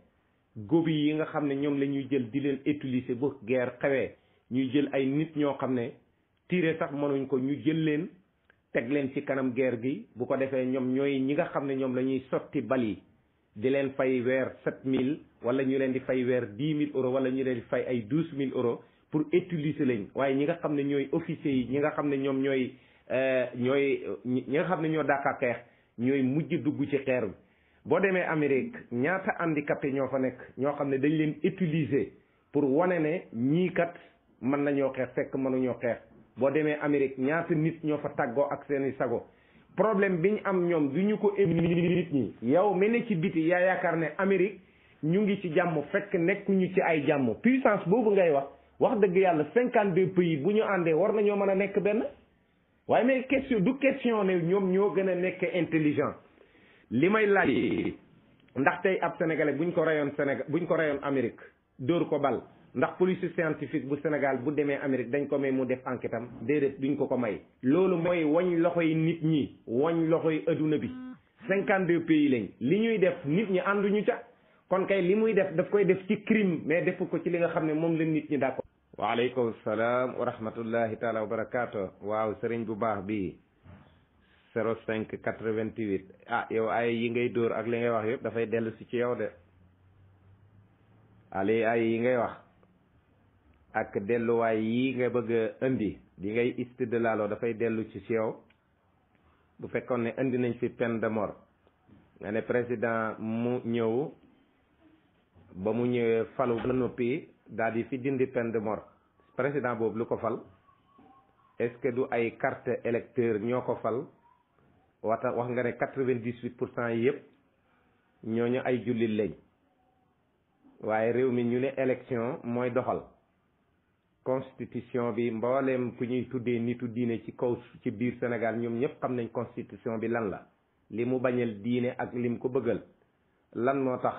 gobi yi nga xam ne ñoom la ñuy jël di leen utiliser bu guerre xewee ñuy jël ay nit ñoo xam ne tiire sax mënuñ ko ñu jël leen teg leen ci kanam guerre gi bu ko defee ñoom ñooy ñi nga xam ne ñoom la ñuy sotti bal yi di leen fay weer 7000 wala ñu leen di fay weer 10 000 euros wala ñu leen di fay ay 12 000 euros pour utiliser lañ waaye ñi nga xam ne ñooy officiers yi ñi nga xam ne ñoom ñi nga xam ne ñoo daaka xeex ñooy mujj dugg ci xeer bi boo demee Amérique ñaata handicapé ñoo fa nekk ñoo xam ne dañ leen utiliser pour wane ne ñii kat mën nañoo xeex fekk mënuñoo xeex boo demee Amérique ñaata nit ñoo fa tàggoo ak seeni sago problème bi ñu am ñoom du ñu ko nit ñi yow mel ne ci biti yaa yaakaar ne Amérique ñu ngi ci jàmm fekk nekkuñu ci ay jàmm puissance boobu ngay wax dëgg yàlla 52 pays bu ñu àndee war nañoo mën a nekk benn waaye mais question ne ñoom ñoo gën a nekk intelligent li may laaj ndax tey ab sénégalais buñ ko rayoon Amérique dóor ko bal ndax police scientifique bu Sénégal bu demee Amérique dañ ko may mu def enquête am déedéet duñ ko may loolu mooy wañ loxoy nit ñi wañ loxoy adduna bi 52 pays lañ li ñuy def nit ñi ànduñu ca kon kay li muy def daf koy def ci crime mais defu ko ci li nga xam ne moom la nit ñi d'accord. waaleykum salaam wa rahmatullahi taala wa barakaatu. waaw sëriñ bu baax bi 05 88 yow ay yi ngay dóor ak li ngay wax yëpp dafay dellu si ci yow de ay yi ngay wax ak delluwaay yi nga bëgg a indi di ngay istidlaaloo dafay dellu ci yow bu fekkoon ne indi nañ fi peine de mort nga ne président mu ñëw ba mu ñëwee falu ba noppi daal di fi dindi peine de mort président boobu lu ko fal est-ce que du ay carte électeur ñoo ko fal wax nga ne 98% yi yëpp ñooñu ay jullit lañ waaye réew mi ñu ne élection mooy doxal constitution bi mbooleem ku ñuy tuddee nitu diine ci kaw ci biir Sénégal ñoom ñëpp xam nañ constitution bi lan la li mu bañal diine ak lim ko bëggal lan moo tax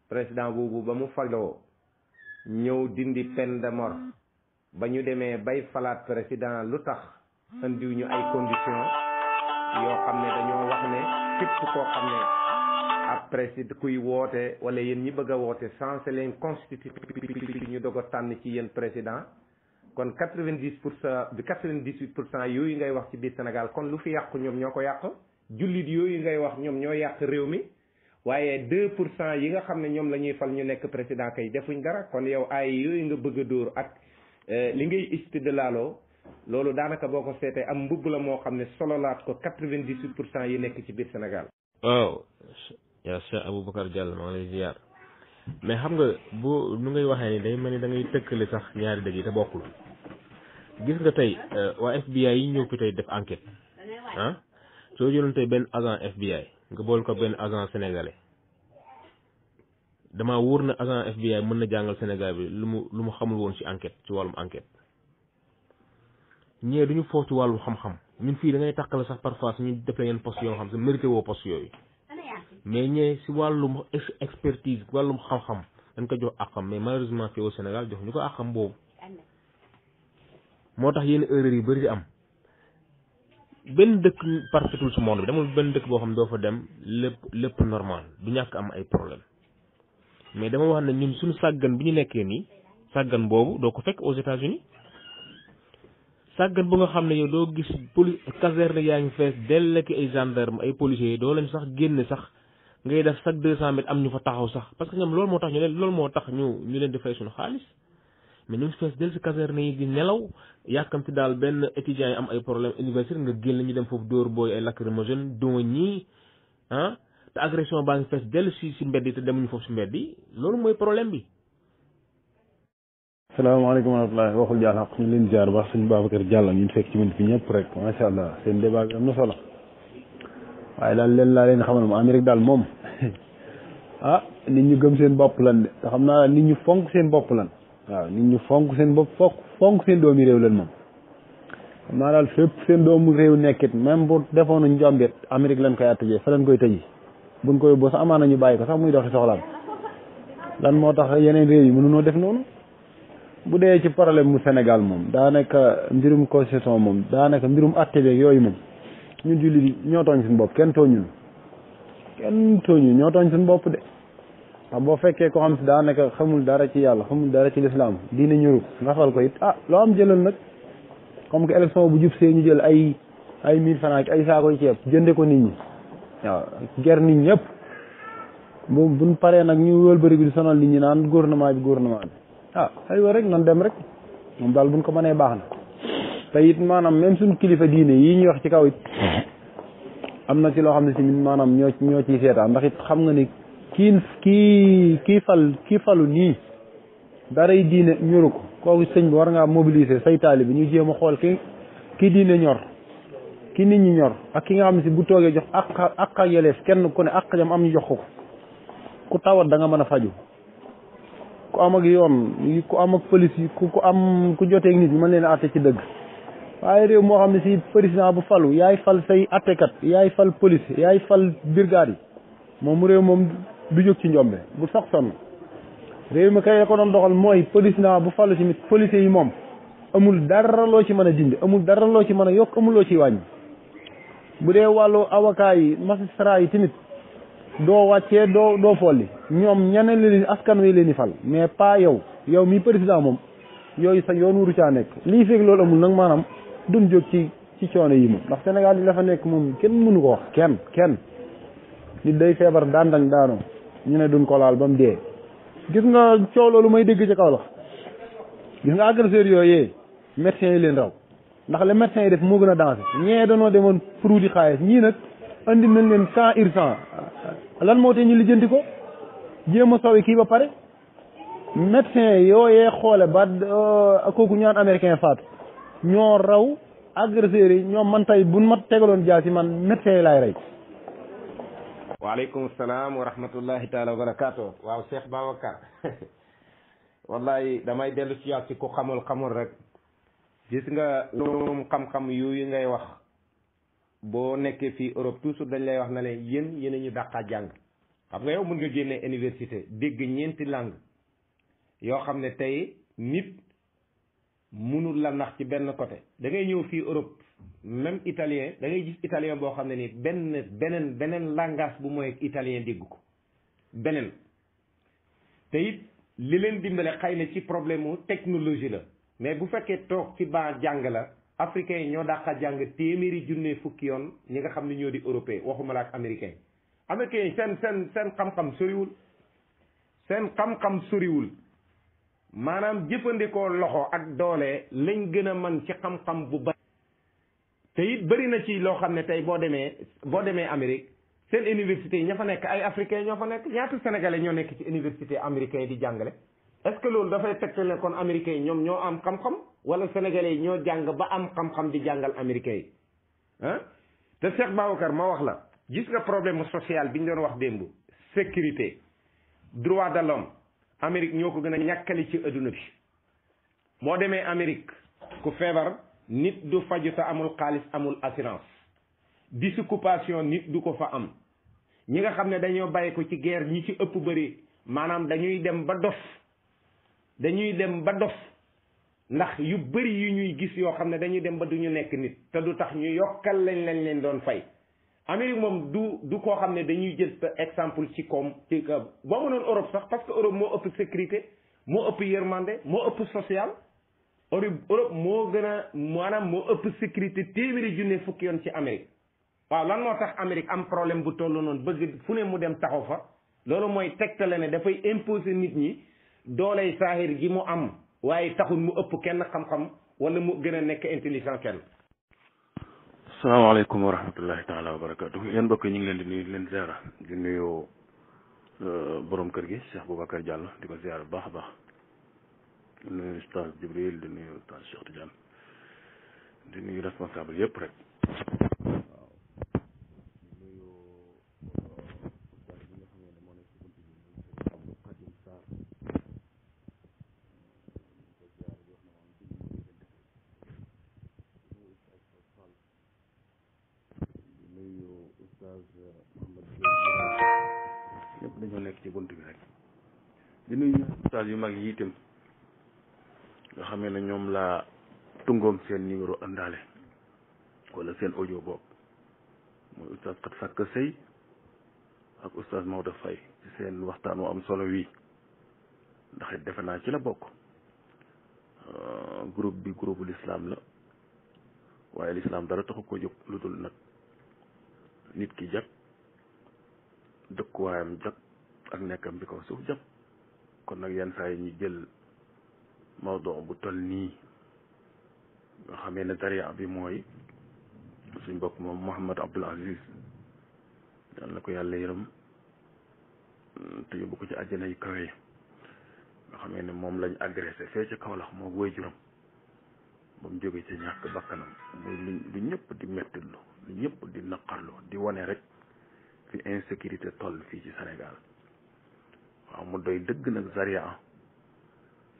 président boobu ba mu faloo ñëw dindi peine de mort ba ñu demee bay falaat président lu tax andiw ñu ay conditions yoo xam ne dañoo wax ne képp koo xam ne ab président kuy woote wala yéen ñi bëgg a woote sensé leen constitution ñu doog a tànn ci yéen président kon 98% yooyu ngay wax ci biir Sénégal kon lu fi yàqu ñoom ñoo ko yàq jullit yooyu ngay wax ñoom ñoo yàq réew mi waaye 2% yi nga xam ne ñoom la ñuy fal ñu nekk président kay defuñ dara kon yow ay yooyu nga bëgg a dóor ak li ngay istidlaaloo loolu daanaka boo ko seetee am mbubb la moo xam ne sololaat ko 98% yi nekk ci biir Sénégal. waaw yaa Cheikh Aboubacar Diallo maa ngi lay ziar mais xam nga bu nu ngay waxee ni day mel ni da ngay tëkkale sax ñaari dëgg yi te bokkul gis nga tey waa FBI yi ñëw fi tey def enquête soo jëloon tey benn agent FBI nga bool ko benn agent sénégalais damaa wóor na agent FBI mën na jàngal Sénégal bi lu mu xamul woon ci enquête ci wàllum enquête ñee duñu foofu ci wàllu xam-xam ñun fii da ngay tàqale sax parfois suñu def la yenn poste yoo xam sa mérité woo poste yooyu mais ñee si wàllum expertise wàllum xam-xam dañ ko jox àqam mais malheureusement fii au Sénégal jox ñu ko àqam boobu moo tax yenn erreur yu bëri di am benn dëkk parfaitul su monde bi demul benn dëkk boo xam ne doo fa dem lépp normal du ñàkk am ay problème mais dama wax ne ñun suñu sàggan bi ñu nekkee nii sàggan boobu doo ko fekk aux États-Unis sàggan bu nga xam ne yow doo gis police caserne yaa ngi fees dell ki ay gendarme ay policiers doo leen sax génne sax ngay def chaque 200 mètres am ñu fa taxaw sax parce que ñoom loolu moo tax ñu leen di fay suñu xaalis mais ñu ngi fees dell si caserne yi di nelaw yàkkamti daal benn étudiants yi am ay problème universitaire nga génn ñu dem foofu dóor booy ay lacrymogène duma ñii te agression baa ngi fees dell si mbedd yi te demuñu foofu si mbedd yi loolu mooy problème bi. salaamaaleykum wa rahmatulah waxul jaal xaq ñu leen ziar baax suñu Babacar Diallo ñu fekk ci minute bi ñëpp rek macha allah seen débat bi am na solo waaye daal leen laa leen xamal moom Amérique daal moom nit ñu gëm seen bopp lan de te xam naa nit ñu fonk seen bopp lan waaw nit ñu fonk seen bopp fonk seen doomi réew leen moom xam naa daal fépp seen doomu réew nekkit même bu defoon nañ jombit Amérique lañ koy attëjee fa lañ koy tëji buñ koy boo sax amaana ñu bàyyi ko sax muy doxi soxlaam lan moo tax yeneen réew yi mënunoo def noonu bu dee ci problème mu Sénégal moom daanaka mbirum constitution moom daanaka mbirum atte beeg yooyu moom ñun jullit ñoo tooñ suñu bopp kenn tooñu ñoo tooñ suñu bopp de ndax boo fekkee ko xam si daa nekk xamul dara ci yàlla xamul dara ci lislaam diine ñëru nga fal ko it loo am jëlal nag comme que élection bu jub see ñu jël ay 1000 francs ay saakoy ceeb jënde ko nit ñi waaw ger nit ñëpp buñ paree nag ñu wëlbëri bi di sonal nit ñi naan gouvernement bi aywa rek nan dem rek moom daal buñ ko mënee baax na te it maanaam même suñ kilifa diine yi ñuy wax ci kaw it am na ci loo xam ne si maanaam ñoo ciy seetaan ndax it xam nga ni kii falu nii daray diine ñoru ko kooku sëñ bi war ngaa mobiliser say taalibe bi ñu jéem a xool ki diine ñor ki nit ñi ñor ak ki nga xam ne si bu toogee jox ak yeleef kenn ku ne ak jam am ñu jox ko ku tawat da nga mën a faju ku am ak yoon ku am ak police yi ku jotee ak nit ñi mën leen a àtte ci dëgg waaye réew moo xam ne si président bu falu yaay fal say attekat yaay fal police yaay fal brigade yi moom réew moom du jóg ci njombe bu sax sonn réew mi kay ko doon doxal mooy président bu falu tamit policiers yi moom amul dara loo ci mën a dindi amul dara loo ci mën a yokk amul loo ciy wàññi bu dee wàllu avocat yi magistrat yi tamit doo wàccee doo folli ñoom ñeneen leen askan wi leen di fal mais pas yow mi président moom yooyu sa yoon wuru caa nekk lii fekk loolu amul nag maanaam duñ jóg ci coono yi moom ndax Sénégal yi la fa nekk moom kenn mënu ko wax kenn nit day feebar daandañ daanoo ñu ne duñ ko laal ba mu dee gis nga coow loolu may dégg ci kaw la gis nga agresseurs yooyee médecins yi leen raw ndax le médecins yi def moo gën a dansé ñee dañoo demoon pour di xaalis ñii nag andi nañ leen cas urgent lan moo tee ñu lijjanti ko jéem a sowi kii ba pare médecins yooyee xoole ba kooku ñaan américain faatu ñoo raw agresseurs yi ñoom man tey buñ ma tegaloon jaa si man médecins yi laay rey. waaleykum salaam wa rahmatullahi taala wa barakaatu. waaw Cheikh Babacar wallahi damay dellu si yàlla ci ku xamul rek gis nga loolu xam-xam yooyu ngay wax boo nekkee fii Europe toujours dañ lay wax na leen yéen a ñu dàqaa jàng xam nga yow mën nga génnee université dégg ñeenti langue yoo xam ne tey nit munul la nax ci benn côté da ngay ñëw fii Europe même italien da ngay gis italien boo xam ne ni beneen langage bu mooy italien dégg ko beneen te it li leen dimbale xëy na ci problème mu technologie la mais bu fekkee toog ci baa jàng la africains yi ñoo dàqa jàng téeméeri junne fukki yoon ñi nga xam ne ñoo di européen waxuma la ak américain yi seen xam-xam soriwul seen xam-xam soriwul maanaam jëfandikoo loxo ak doole lañ gën a man ci xam-xam bu bari te it bëri na ci loo xam ne tey boo demee Amérique seen université yi ña fa nekk ay africain ñoo fa nekk ñaata sénégalais ñoo nekk ci université américain yi di jàngale est-ce que loolu dafay tegtal ne kon américains yi ñoom ñoo am xam-xam wala sénégalais yi ñoo jàng ba am xam-xam di jàngal américains yi te Cheikh Babacar ma wax la gis nga problème social bi ñu doon wax démb sécurité droit de l'homme Amérique ñoo ko gën a ñàkkali ci adduna bi boo demee Amérique ku feebar nit du faju te amul xaalis amul assurance disoccupation nit du ko fa am ñi nga xam ne dañoo bàyyi ko ci guerre ñi ci ëpp bëri maanaam dañuy dem ba dof ndax yu bëri yu ñuy gis yoo xam ne dañuy dem ba du ñu nekk nit te du tax ñu yokkal lañ leen doon fay Amérique moom du koo xam ne dañuy jël exemple ci koom ci boo mënoon Europe sax parce que Europe moo ëpp sécurité moo ëpp yërmande moo ëpp social Europe moo gën a maanaam moo ëpp sécurité téeméeri junne fukki yoon ci Amérique waaw lan moo tax Amérique am problème bu tollu noonu bëgg fu ne mu dem taxaw fa loolu mooy tegtale ne dafay imposer nit ñi dooley saahir gi mu am waaye taxul mu ëpp kenn xam-xam wala mu gën a nekk intelligent kenn. asalaamaaleykum wa rahmatullahi taala wa barakatu yéen mbokk yi ñu ngi leen di nuyu di leen ziara di nuyu borom kër gi Cheikh Boubacar Diallo di ko ziara bu baax a baax di nuyu Oustaz Jibril di nuyu Oustaz Cheikh Tidiane di nuyu responsable yëpp rek. ñëpp dañoo nekk ci bunt bi rek di nuyu ustaas yu mag yi itam nga xamee ne ñoom laa tungoom seen numéro àndaale wala seen audio boobu mooy ustaas Xat Sàkk Sëy ak oustaz Maodo Faye ci seen waxtaan wu am solo wii ndax it defe naa ci la bokk groupe bi groupe l'islam la waaye l'islam dara taxu ko jóg lu dul nag nit ki jag dëkkuwaayam jag ak nekkam bi kaw suuf jag kon nag yenn saa yi ñu jël mawdo bu toll nii nga xamee ne tariya bi mooy suñ bokk moom Mouhamad Abdoul Aziz yal na ko yàlla yërëm te yóbbu ko ci àjjana yu kawe nga xamee ne moom lañ agressé fee ca Kaolack moo woy juróom ba mu jóge ci ñàkk bakkanam muy lu ñëpp di mettitlu lu ñëpp di naqarlu di wane rek fi insécurité toll fii ci Sénégal waaw mu doy dëgg nag zaria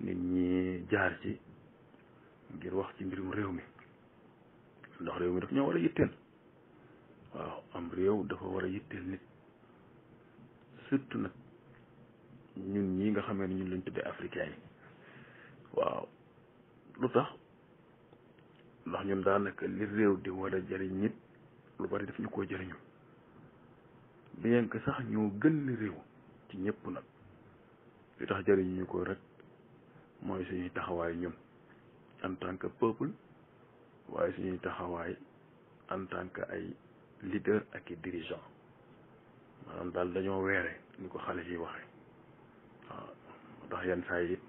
nit ñi jaar ci ngir wax ci mbirum réew mi ndax réew mi daf ñoo war a yitteel waaw am réew dafa war a yitteel nit surtout nag ñun ñi nga xamee ne ñun lañ tuddee africain yi waaw lu tax ndax ñun daanaka li réew di war a jëriñ nit lu bari daf ñu koo jëriñu bien que sax ñoo gën réew ci ñëpp nag li tax jëriñu ñu ko rek mooy suñuy taxawaay ñun en tant que peuple waaye suñuy taxawaay en tant que ay leader ak i dirigeant maanaam daal dañoo weere ni ko xale yi waxee waaw moo tax yenn saa yi it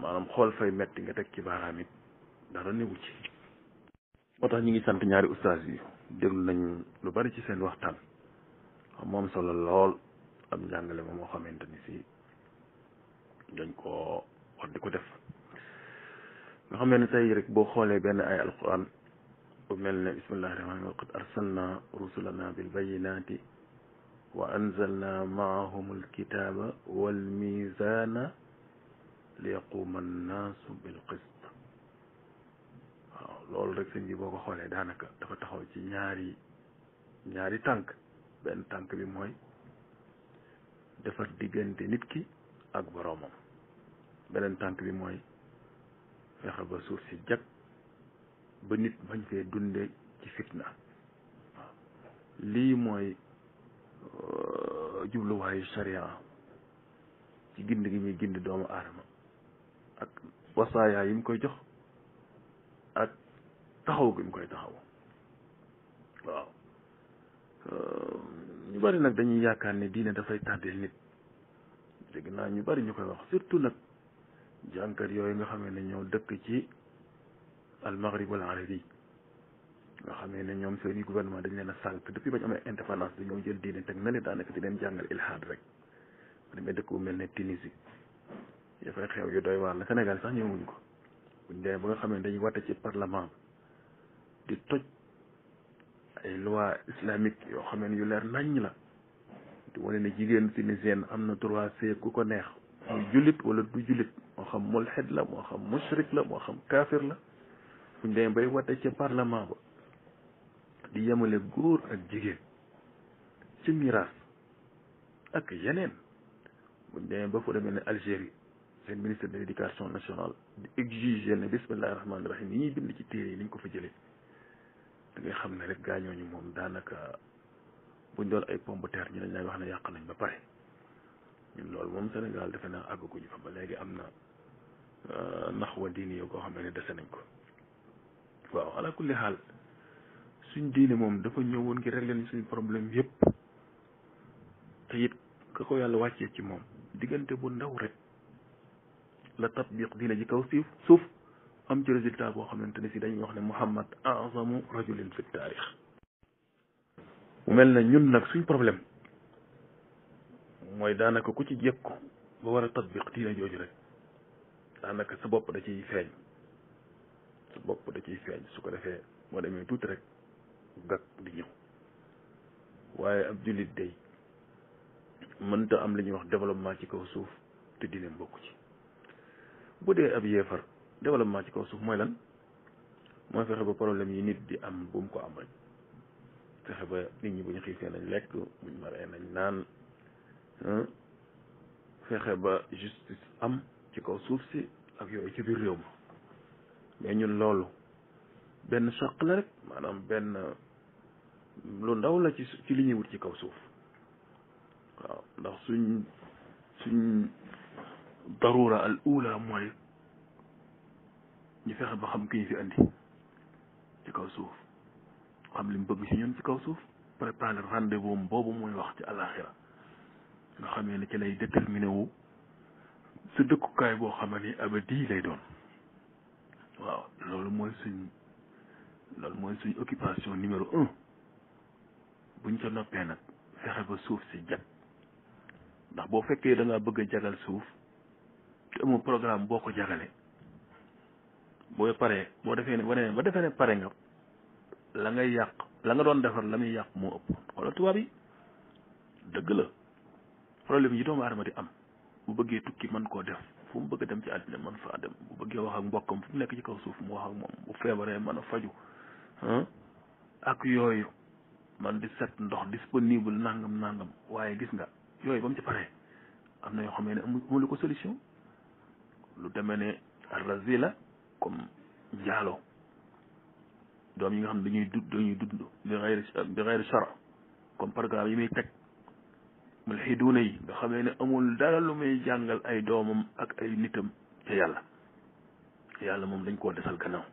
maanaam xool fay metti nga teg ci baaraam it dara newu ci moo tax ñu ngi sant ñaari ustaas yi déglu nañ lu bari ci seen waxtaan moom solo lool am njàngale ma moo xamante ni si dañ ko war di ko def nga xam ne tey rek boo xoolee benn ay alquran bu mel ne bismillahi rahmaani wa qad arsalna rusulana bil bayinati wa anzalna maahum alkitaba wal mizana li yaquma annaasu bil qist waaw loolu rek sëñ bi boo ko xoolee daanaka dafa taxaw ci ñaari tànk benn tànk bi mooy defar diggante nit ki ak boroomam beneen tànk bi mooy fexe ba suuf si jag ba nit bañ fee dunde ci fitna waaw lii mooy jubluwaayu sharia ci gind gi muy gind doomu aadama ak wasaaya yi mu koy jox ak taxaw gi mu koy taxaw waaw ñu bari nag dañuy yaakaar ne diine dafay tàddeel nit dégg naa ñu bari ñu koy wax surtout nag jànkat yooyu nga xamee ne ñoo dëkk ci al maghrib al arabi nga xamee ne ñoom seeni gouvernement dañ leen a sànq depuis bañ amee indépendance dañoo jël diine teg na le daanaka di leen jàngal ilhaad rek ba demee dëkk bu mel ne Tunisie ya fay xew yu doy waar la Sénégal sax ñëwuñ ko buñ demee ba nga xamee ne dañuy wate ci parlement di toj ay loi islamique yoo xamee ne yu leer naññ la di wane ne jigéen tunisienne am na droit sëy ku ko neex muy jullit wala du jullit moo xam mulhid la moo xam mushrik la moo xam kaafir la buñ demee bay wate ca parlement ba di yemale góor ak jigéen ci miraas ak yeneen buñ demee ba fu demee ne Algérie seen ministre de l'éducation nationale di exiger ne bismillahi rahmaani rahim yi ñuy bind ci téere yi niñ ko fa jëlee da ngay xam ne rek gaañooñu moom daanaka buñ doon ay pomme de terre ñu dañ lay wax ne yàq nañ ba pare ñun loolu moom Sénégal defe naa àggaguñu fa ba léegi am na naxwa diini yoo koo xam ne dese nañ ko waaw ala kulli xaal suñ diine moom dafa ñëwoon ngir régler suñu problème yëpp te it ka ko yàlla wàccee ci moom diggante bu ndaw rek la tatbiq diine ji kaw suuf am ci résultat boo xamante ne si dañuy wax ne Muhammad azamu rajulin fi taarix mu mel na ñun nag suñ problème mooy daanaka ku ci jekku ba war a tatbiq diine jooju rek daanaka sa bopp da ciy feeñ su ko defee moo demee tuuti rek gag di ñëw waaye ab jullit day mënta am li ñuy wax développement ci kaw suuf te diine bokku ci bu dee ab yéefar développement ci kaw suuf mooy lan mooy fexe ba problème yi nit di am bu mu ko am rek fexe ba nit ñi bu ñu xiifee nañ lekk bu ñu maree nañ naan fexe ba justice am ci kaw suuf si ak yooyu ci biir réew ma mais ñun loolu benn saq la rek maanaam benn lu ndaw la ci li ñuy wut ci kaw suuf waaw ndax suñ darura al ula mooy ñu fexe ba xam ki ñu fi andi ci kaw suuf xam li mu bëgg ci ñun ci kaw suuf préparer rendez-vous boobu muy wax ci àllaaxira nga xamee ne ci lay déterminé wu sa dëkkukaay boo xam ne abadi lay doon waaw loolu mooy suñ occupation numéro 1 buñ ca noppee nag fexe ba suuf si jag ndax boo fekkee da ngaa bëgg a jagal suuf te amul programme boo ko jagale booy paree boo defee ne pare nga la ngay yàq la nga doon defar la muy yàq moo ëpp xoolal tubaab yi dëgg la problème yi doomu aadama di am bu bëggee tukki mën koo def fu mu bëgg a dem ci àddina mën faa dem bu bëggee wax ak mbokkam fu mu nekk ci kaw suuf mu wax ak moom bu feebaree mën a faju ak yooyu man di set ndox disponible nangam waaye gis nga yooyu ba mu ci paree am na yoo xam ne amul ko solution lu demee ne razila comme njaaloo doom yi nga xam ne dañuy dund bi xayri shara comme programme yi muy teg mulxiduuna yi nga xamee ne amul dara lu muy jàngal ay doomam ak ay nitam ca yàlla moom dañ koo desal gannaaw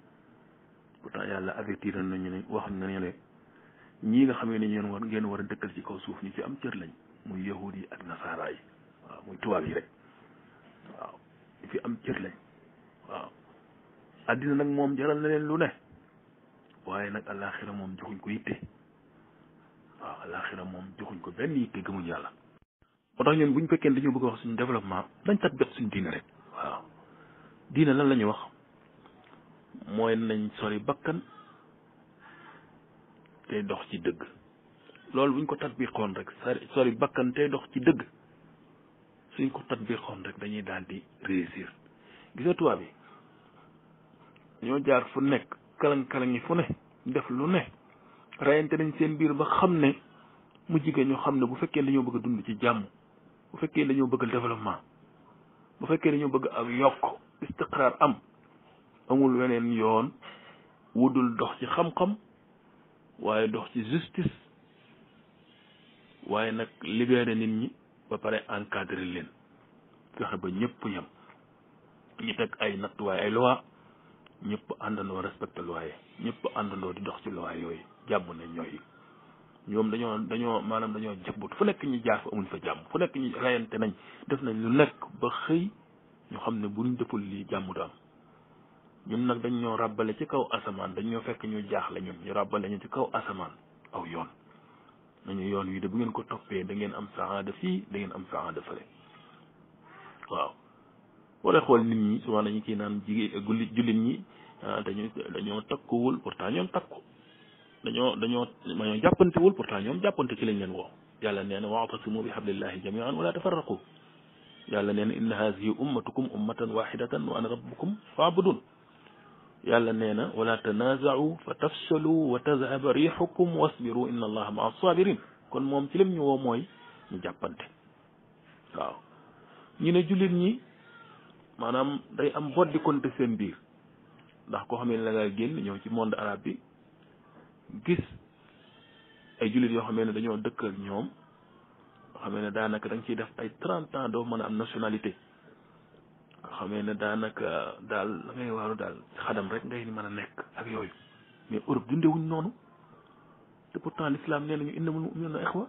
pourtant yàlla avertir nañu ne wax nga ne ñii nga xamee ne ngeen war a dëkkal ci kaw suuf ñu ci am cër lañ muy yahud yi ak nasaara yi waaw muy tubaab yi rek waaw ñu fi am cër lañ waaw addina nag moom jaral na leen lu ne waaye nag alaxira moom joxuñ ko yitte waaw alaxira moom joxuñ ko benn yitte gëmuñ yàlla moo tax ñun buñ fekkee dañoo bëgg a wax suñu développement dañ tat bet suñu diine rek waaw diine lan la ñuy wax mooy nañ sori bakkan tey dox ci dëgg loolu buñ ko tatbiqoon rek sori bakkan tey dox ci dëgg suñ ko tatbiqoon rek dañuy daal di réussir gis nga tubaab yi ñoo jaar fu nekk kalang-kalang yi fu ne def lu ne rayante nañ seen biir ba xam ne mu jigéen ñu xam ne bu fekkee dañoo bëgg a dund ci jàmm bu fekkee dañoo bëgg développement bu fekkee dañoo bëgg ak yokk istiqraar amul weneen yoon wudul dox ci xam-xam waaye dox ci justice waaye nag libéré nit ñi ba pare encadré leen fexe ba ñëpp yem ñu teg ay nattuwaay ay loi ñëpp àndandoo respecté loi yi ñëpp àndandoo di dox ci loi yooyu jàmm ne ñooy ñoom dañoo jabut fu nekk ñu jaar fa amuñ fa jàmm fu nekk ñu rayante nañ def nañ lu nekk ba xëy ñu xam ne buñ deful lii jàmm du am ñun nag dañ ñoo ràbbale ci kaw asamaan dañ ñoo fekk ñu jaaxle ñun ñu ràbbale ñu ci kaw asamaan aw yoon nañu yoon wi de bu ngeen ko toppee da ngeen am saada fii da ngeen am saada fële waaw wala xool nit ñi souvent dañu kii naan jullit ñi dañoo takkuwul pourtant ñoom takku dañoo jàppantewul pourtant ñoom jàppante ci lañ leen woo yàlla nee na wa'tasimu bi hablillahi jami'an wala tafarraqu yàlla nee na inna hazihi ummatukum ummatan wahidatan wa ana rabbukum fa'budun yàlla nee na wala tanaza'u fa tafshalu wa tadhhaba rihukum wasbiru inna allaha ma'a as-sabirin kon moom ci lim ñu woo mooy ñu jàppante waaw ñu ne jullit ñi maanaam day am boddi konte seen biir ndax koo xam ne la nga génn ñëw ci monde arabe bi gis ay jullit yoo xam ne dañoo dëkk ak ñoom nga xam ne daanaka da nga ciy def ay 30 ans doo mën a am nationalité nga xam ne daanaka daal la ngay waaru daal xadam rek ngay mën a nekk ak yooyu mais Europe dundewuñ noonu te pourtant l'islam nee nañu innamal mu'minuna ikhwa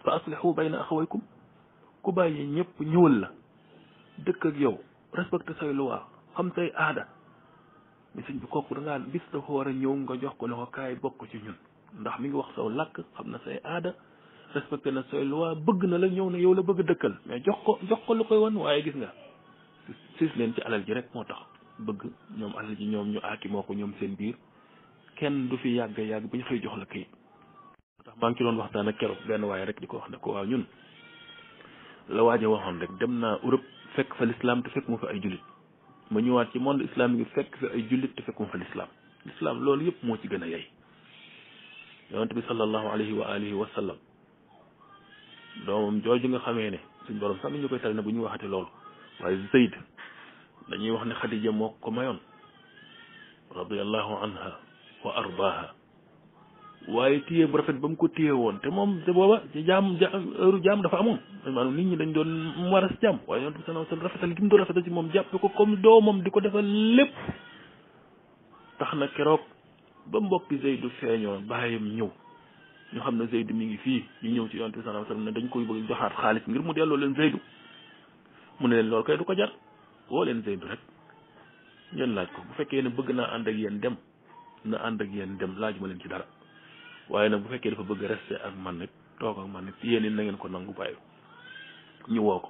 fa aslihu bayna akhawaykum ku bàyyi ñëpp ñëwal la dëkk ak yow respecté say loi xam say aada mais sëñ bi kooku da ngaa bis dafa war a ñëw nga jox ko ne ko kaay bokk ci ñun ndax mi ngi wax saw làkk xam na say aada respecté na say loi bëgg na la ñëw ne yow la bëgg dëkkal mais jox ko lu koy wan waaye gis nga siis leen ci alal ji rek moo tax bëgg ñoom alal ji ñoom ñu aaki moo ko ñoom seen biir kenn du fi yàgg ba ñu xëy jox la kayit moo tax maa ngi ci doon waxtaan ak keroog benn waaye rek di ko wax ne ko waaw ñun la waaje waxoon rek dem naa Europe fekk fa l'islam te fekk mu fa ay jullit ma ñëwaat ci monde islamique bi fekk fi ay jullit te fekk mu fa l'islam loolu yëpp moo ci gën a yey yonent bi sallallahu alayhi wa alihi wa sallam doomam jooju nga xamee ne suñ borom sax ñu koy tari ne bu ñu waxate loolu waaye Zayd dañuy wax ne Xadija moo ko mayoon radiyallahu anha wa ardaaha waaye téye bu rafet ba mu ko téye woon te moom te booba ci heure jaam dafa amoon maanaam nit ñi dañ doon war a si jaam waaye yonent bi sallallahu alayhi wasallam rafetal gi mu doon rafetal ci moom jàppe ko comme doomam di ko defal lépp tax na keroog ba mbokki Zeydu feeñoon baayam ñëw ñu xam ne Zeydu mi ngi fii ñu ñëw ci yonent bi sallallahu alayhi wasallam ne dañ koy bëgg joxaat xaalis ngir mu delloo leen Zeydu mu ne leen loolu kay du ko jar woo leen Zeydu rek ngeen laaj ko bu fekkee ne bëgg naa ànd ak yéen dem na ànd ak yéen dem laaj ma leen ci dara waaye nag bu fekkee dafa bëgg rester ak man nit toog ak man nit yéen it na ngeen ko nangu bàyyi ñu woo ko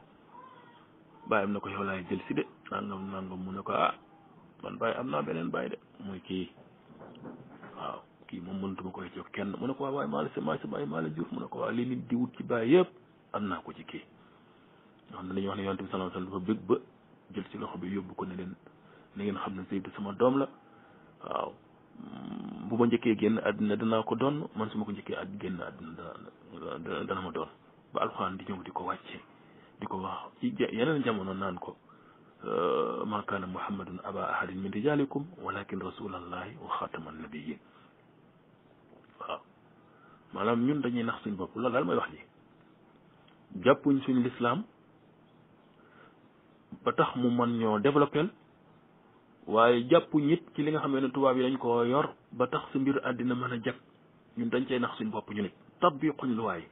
bàyyam na ko yow laay jël si de nangam mu ne ko man bàyyi am naa beneen bàyyi de muy kii waaw kii moom mënutuma koy jox kenn mu ne ko waaye maa la sa bàyyi maa la jur mu ne ko waaye li nit di wut ci bàyyi yëpp am naa ko ci kii nga xam ne dañuy wax ne yonent bi sallallahu alayhi wasallam dafa bëgg ba jël ci loxo bi yóbbu ko ne leen na ngeen xam ne Zeydu sama doom la waaw bu ma njëkkee génn àddina danaa ko doon man su ma ko njëkkee génn àddina dana ma doon ba alxuraan di ñëw di ko wàcce di ko wax ci yeneen jamono naan ko ma kaana muhammadun aba ahadin min rijalikum walakin rasulallahi wa xataman nabiyyin waaw maanaam ñun dañuy nax suñ bopp loolu daal mooy wax ji jàppuñ suñ lislaam ba tax mu mën ñoo développé waaye jàppuñ it ci li nga xam ne tubaab yi dañ ko yor ba tax sa mbir àddina mën a jag ñun dañ cay nax suñ bopp ñu nit tatbiquñ luwaay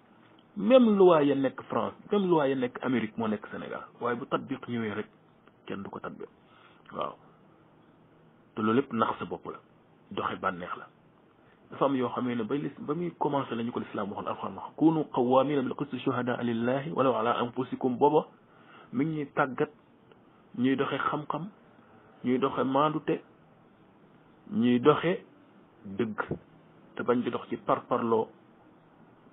même luwaay ya nekk France même luwaay ya nekk Amérique moo nekk Sénégal waaye bu tatbiq ñëwee rek kenn du ko tatbiq waaw te loolu lépp nax sa bopp la doxe bànneex la dafa am yoo xamee ne ba muy commencé la ñu ko lislaam waxoon alxuraan wax kunu qawwamina bil qisti shuhadaa lillahi walaw ala anfusikum booba mi ngi ñuy tàggat ñuy doxe xam-xam ñuy doxe maandute ñuy doxe dëgg te bañ di dox ci parparloo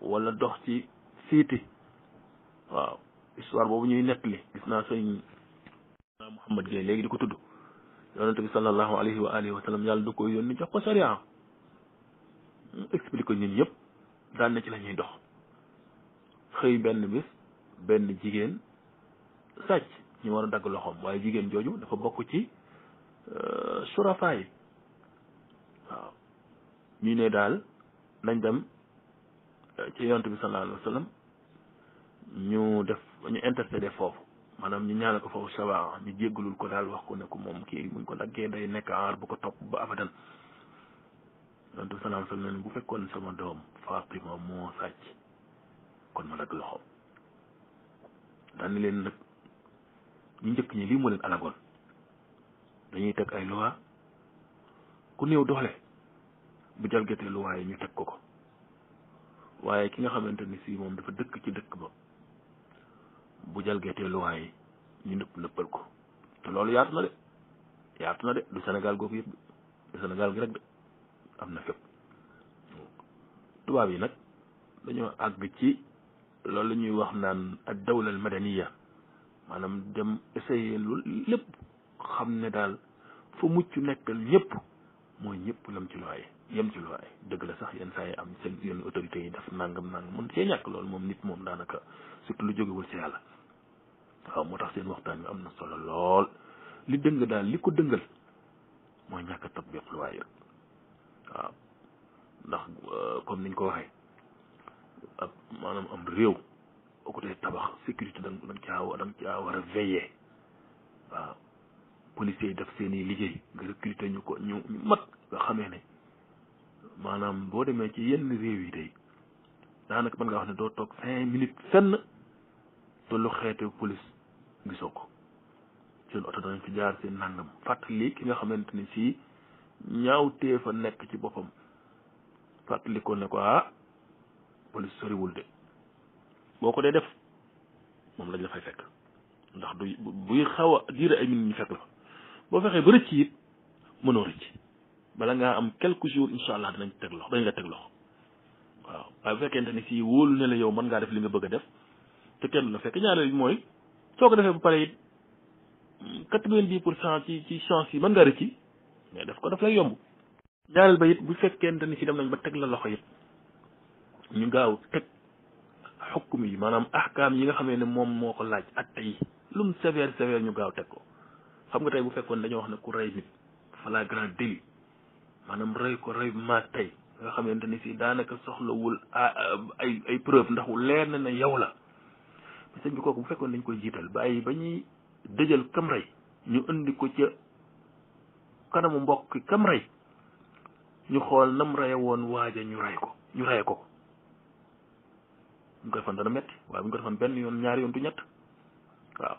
wala dox ci siiti waaw histoire boobu ñuy nettali gis naa sëñ Muhammad Gueye léegi di ko tudd yonente bi sallallahu alayhi wa alihi wa sallam yàlla du ko yónni jox ko sariya explique ko ñun ñëpp daan na ci la ñuy dox xëy benn bis benn jigéen sàcc ñu war a dagg loxoom waaye jigéen jooju dafa bokk ci surafa yi waaw ñu ne daal nañ dem ci yonent bi sallallahu alayhi wa sallam ñu intercéder foofu maanaam ñu ñaanal ko foofu sawa ñu jéggalul ko daal wax ko ne ko moom kii buñ ko daggee day nekk aar bu ko topp ba abadan yonent bi sallallahu alayhi wa sallam bu fekkoon sama doom Fatima moo sàcc kon ma dagg loxoom daan ni leen nag ñu njëkk ñi lii moo leen alagoon dañuy teg ay loi ku néew doole bu jalgatee loi yi ñu teg ko waaye ki nga xamante ni si moom dafa dëkk ci dëkk ba bu jalgatee loi yi ñu nëppal ko te loolu yaatu na de du Sénégal googu yëpp du Sénégal gi rek de am na fépp tubaab yi nag dañoo àgg ci loolu la ñuy wax naan ad dawla al madaniya maanaam dem essayer lu lépp xam ne daal fa mucc nekkal ñëpp mooy ñëpp lam ci looy yem ci looy dëgg la sax yenn saa yi am seen yenn autorités yi def nangam mën cee ñàkk loolu moom nit moom daanaka surtout lu jógewul ci yàlla waaw moo tax seen waxtaan bi am na solo lool li dëng daal li ko dëngal mooy ñàkk a tatbiq looy rek waaw ndax comme niñ ko waxee ak maanaam am réew boo ko dee tabax sécurité da nga caa war a veiller waaw policiers yi def seen i liggéey nga recruter ñu ko ñu mat nga xamee ne maanaam boo demee ci yenn réew yi tey daanaka mën nga wax ne doo toog 5 minutes fenn te lu xeete police gisoo ko seen oto danañ fi jaar seen nangam fàttali ki nga xamante ni si ñaaw tee fa nekk ci boppam fàttali ko ne ko police soriwul de boo ko dee def moom lañ la fay fekk ndax du buy xaw a diire ay minutes ñu fekk la boo fexee ba rëcc it mënoo rëcc bala ngaa am quelques jours incha allah dañ la teg loxo waaw waaye bu fekkente ni si wóolu ne la yow mën ngaa def li nga bëgg a def te kenn la fekk ñaareel bi mooy soo ko defee ba pare it 90% ci chance yi mën ngaa rëcc mais def ko daf lay yomb. ñaareel ba it bu fekkente ni si dem nañ ba teg la loxo it ñu gaaw teg xukkum yi maanaam ahkaam yi nga xamee ne moom moo ko laaj atte yi lum sévère ñu gaaw teg ko xam nga tey bu fekkoon dañoo wax ne ku rey nit flagrant délit maanaam rey ko rey ma tey nga xamante ni si daanaka soxlawul ay preuve ndax leer na ne yow la sëñ bi kooku bu fekkoon dañ koy jiital bàyyi ba ñuy dëjal kam rey ñu indi ko ca kanamu mbokk kam rey ñu xool nam reye woon waaja ñu reye ko bu ñu ko defoon dana metti waaye bu ñu ko defoon benn yoon ñaari yoon du ñett waaw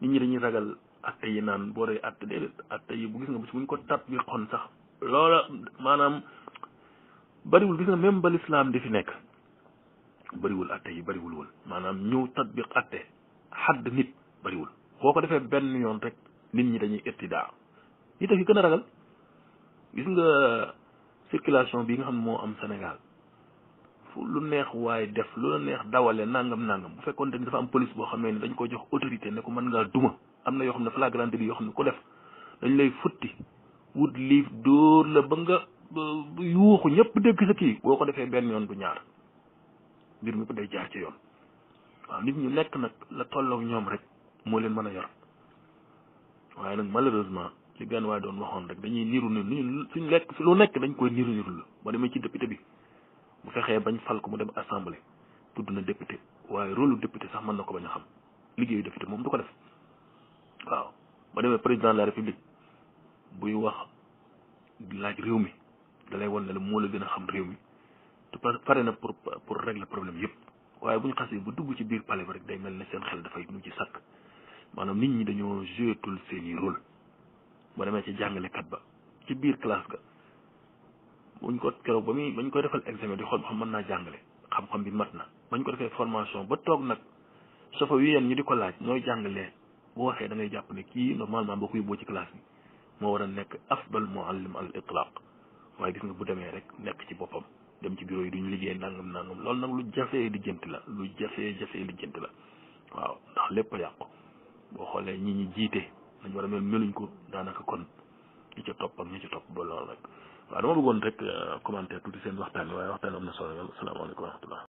nit ñi dañuy ragal atte yi naan boo dee atte déedéet atte yi bu gis nga bu ñu ko tat bi xon sax loola maanaam bariwul gis nga même ba lislaam di fi nekk bariwul atte yi bariwul woon maanaam ñëw tatbiq atte xadd nit bariwul boo ko defee benn yoon rek nit ñi dañuy irtidaa nit a fi gën a ragal gis nga circulation bi nga xam ne moo am Sénégal fu lu neex waaye def lu la neex dawale nangam bu fekkoon te ni dafa am police boo xam ne dañ ko jox autorité ne ko mën ngaa duma am na yoo xam ne flagrant délit yoo xam ne ko def dañ lay futti wut liif dóor la ba nga yuuxu ñëpp dégg sa kii boo ko defee benn yoon du ñaar mbir mi ko day jaar ci yoon waaw nit ñu nekk nag la tolloog ñoom rek moo leen mën a yor waaye nag malheureusement li benn waaye doon waxoon rek dañuy niru ni suñ lekk su lu nekk dañ koy niru la ba demee ci député bi bu fexee bañ fal ko mu dem assemblée tudd na député waaye rôle député sax mën na ko bañ a xam liggéeyu député moom du ko def waaw ba demee président de la république buy wax laaj réew mi da lay won ne la moo la gën a xam réew mi te pare na pour régler problème yëpp waaye bu ñu xasee bu dugg ci biir palais ba rek day mel ne seen xel dafay nu ci sakk maanaam nit ñi dañoo joué tul seeni rôle ba demee ci jàngalekat ba ci biir classe ga buñ ko keroog bañ koy defal examen di xool ba xam mën naa jàngale xam-xam bi mat na bañ ko defee formation ba toog nag sofa wi yéen ñu di ko laaj nooy jàngalee boo waxee da ngay jàpp ne kii normalement boo ko yóbboo ci classe bi moo war a nekk afdal muallim al itlaq waaye gis nga bu demee rek nekk ci boppam dem ci bureau yi duñ liggéey nangam loolu nag lu jafee lijjanti la lu jafee lijjanti la waaw ndax lépp a yàqu boo xoolee ñi jiite nañ war a meluñ ko daanaka kon ñi ca topp ak ñi ca topp ba loolu rek waaw dama bëggoon rek commentaire tuuti seen waxtaan waaye waxtaan am na solo asalaamaaleykum wa rahmatullah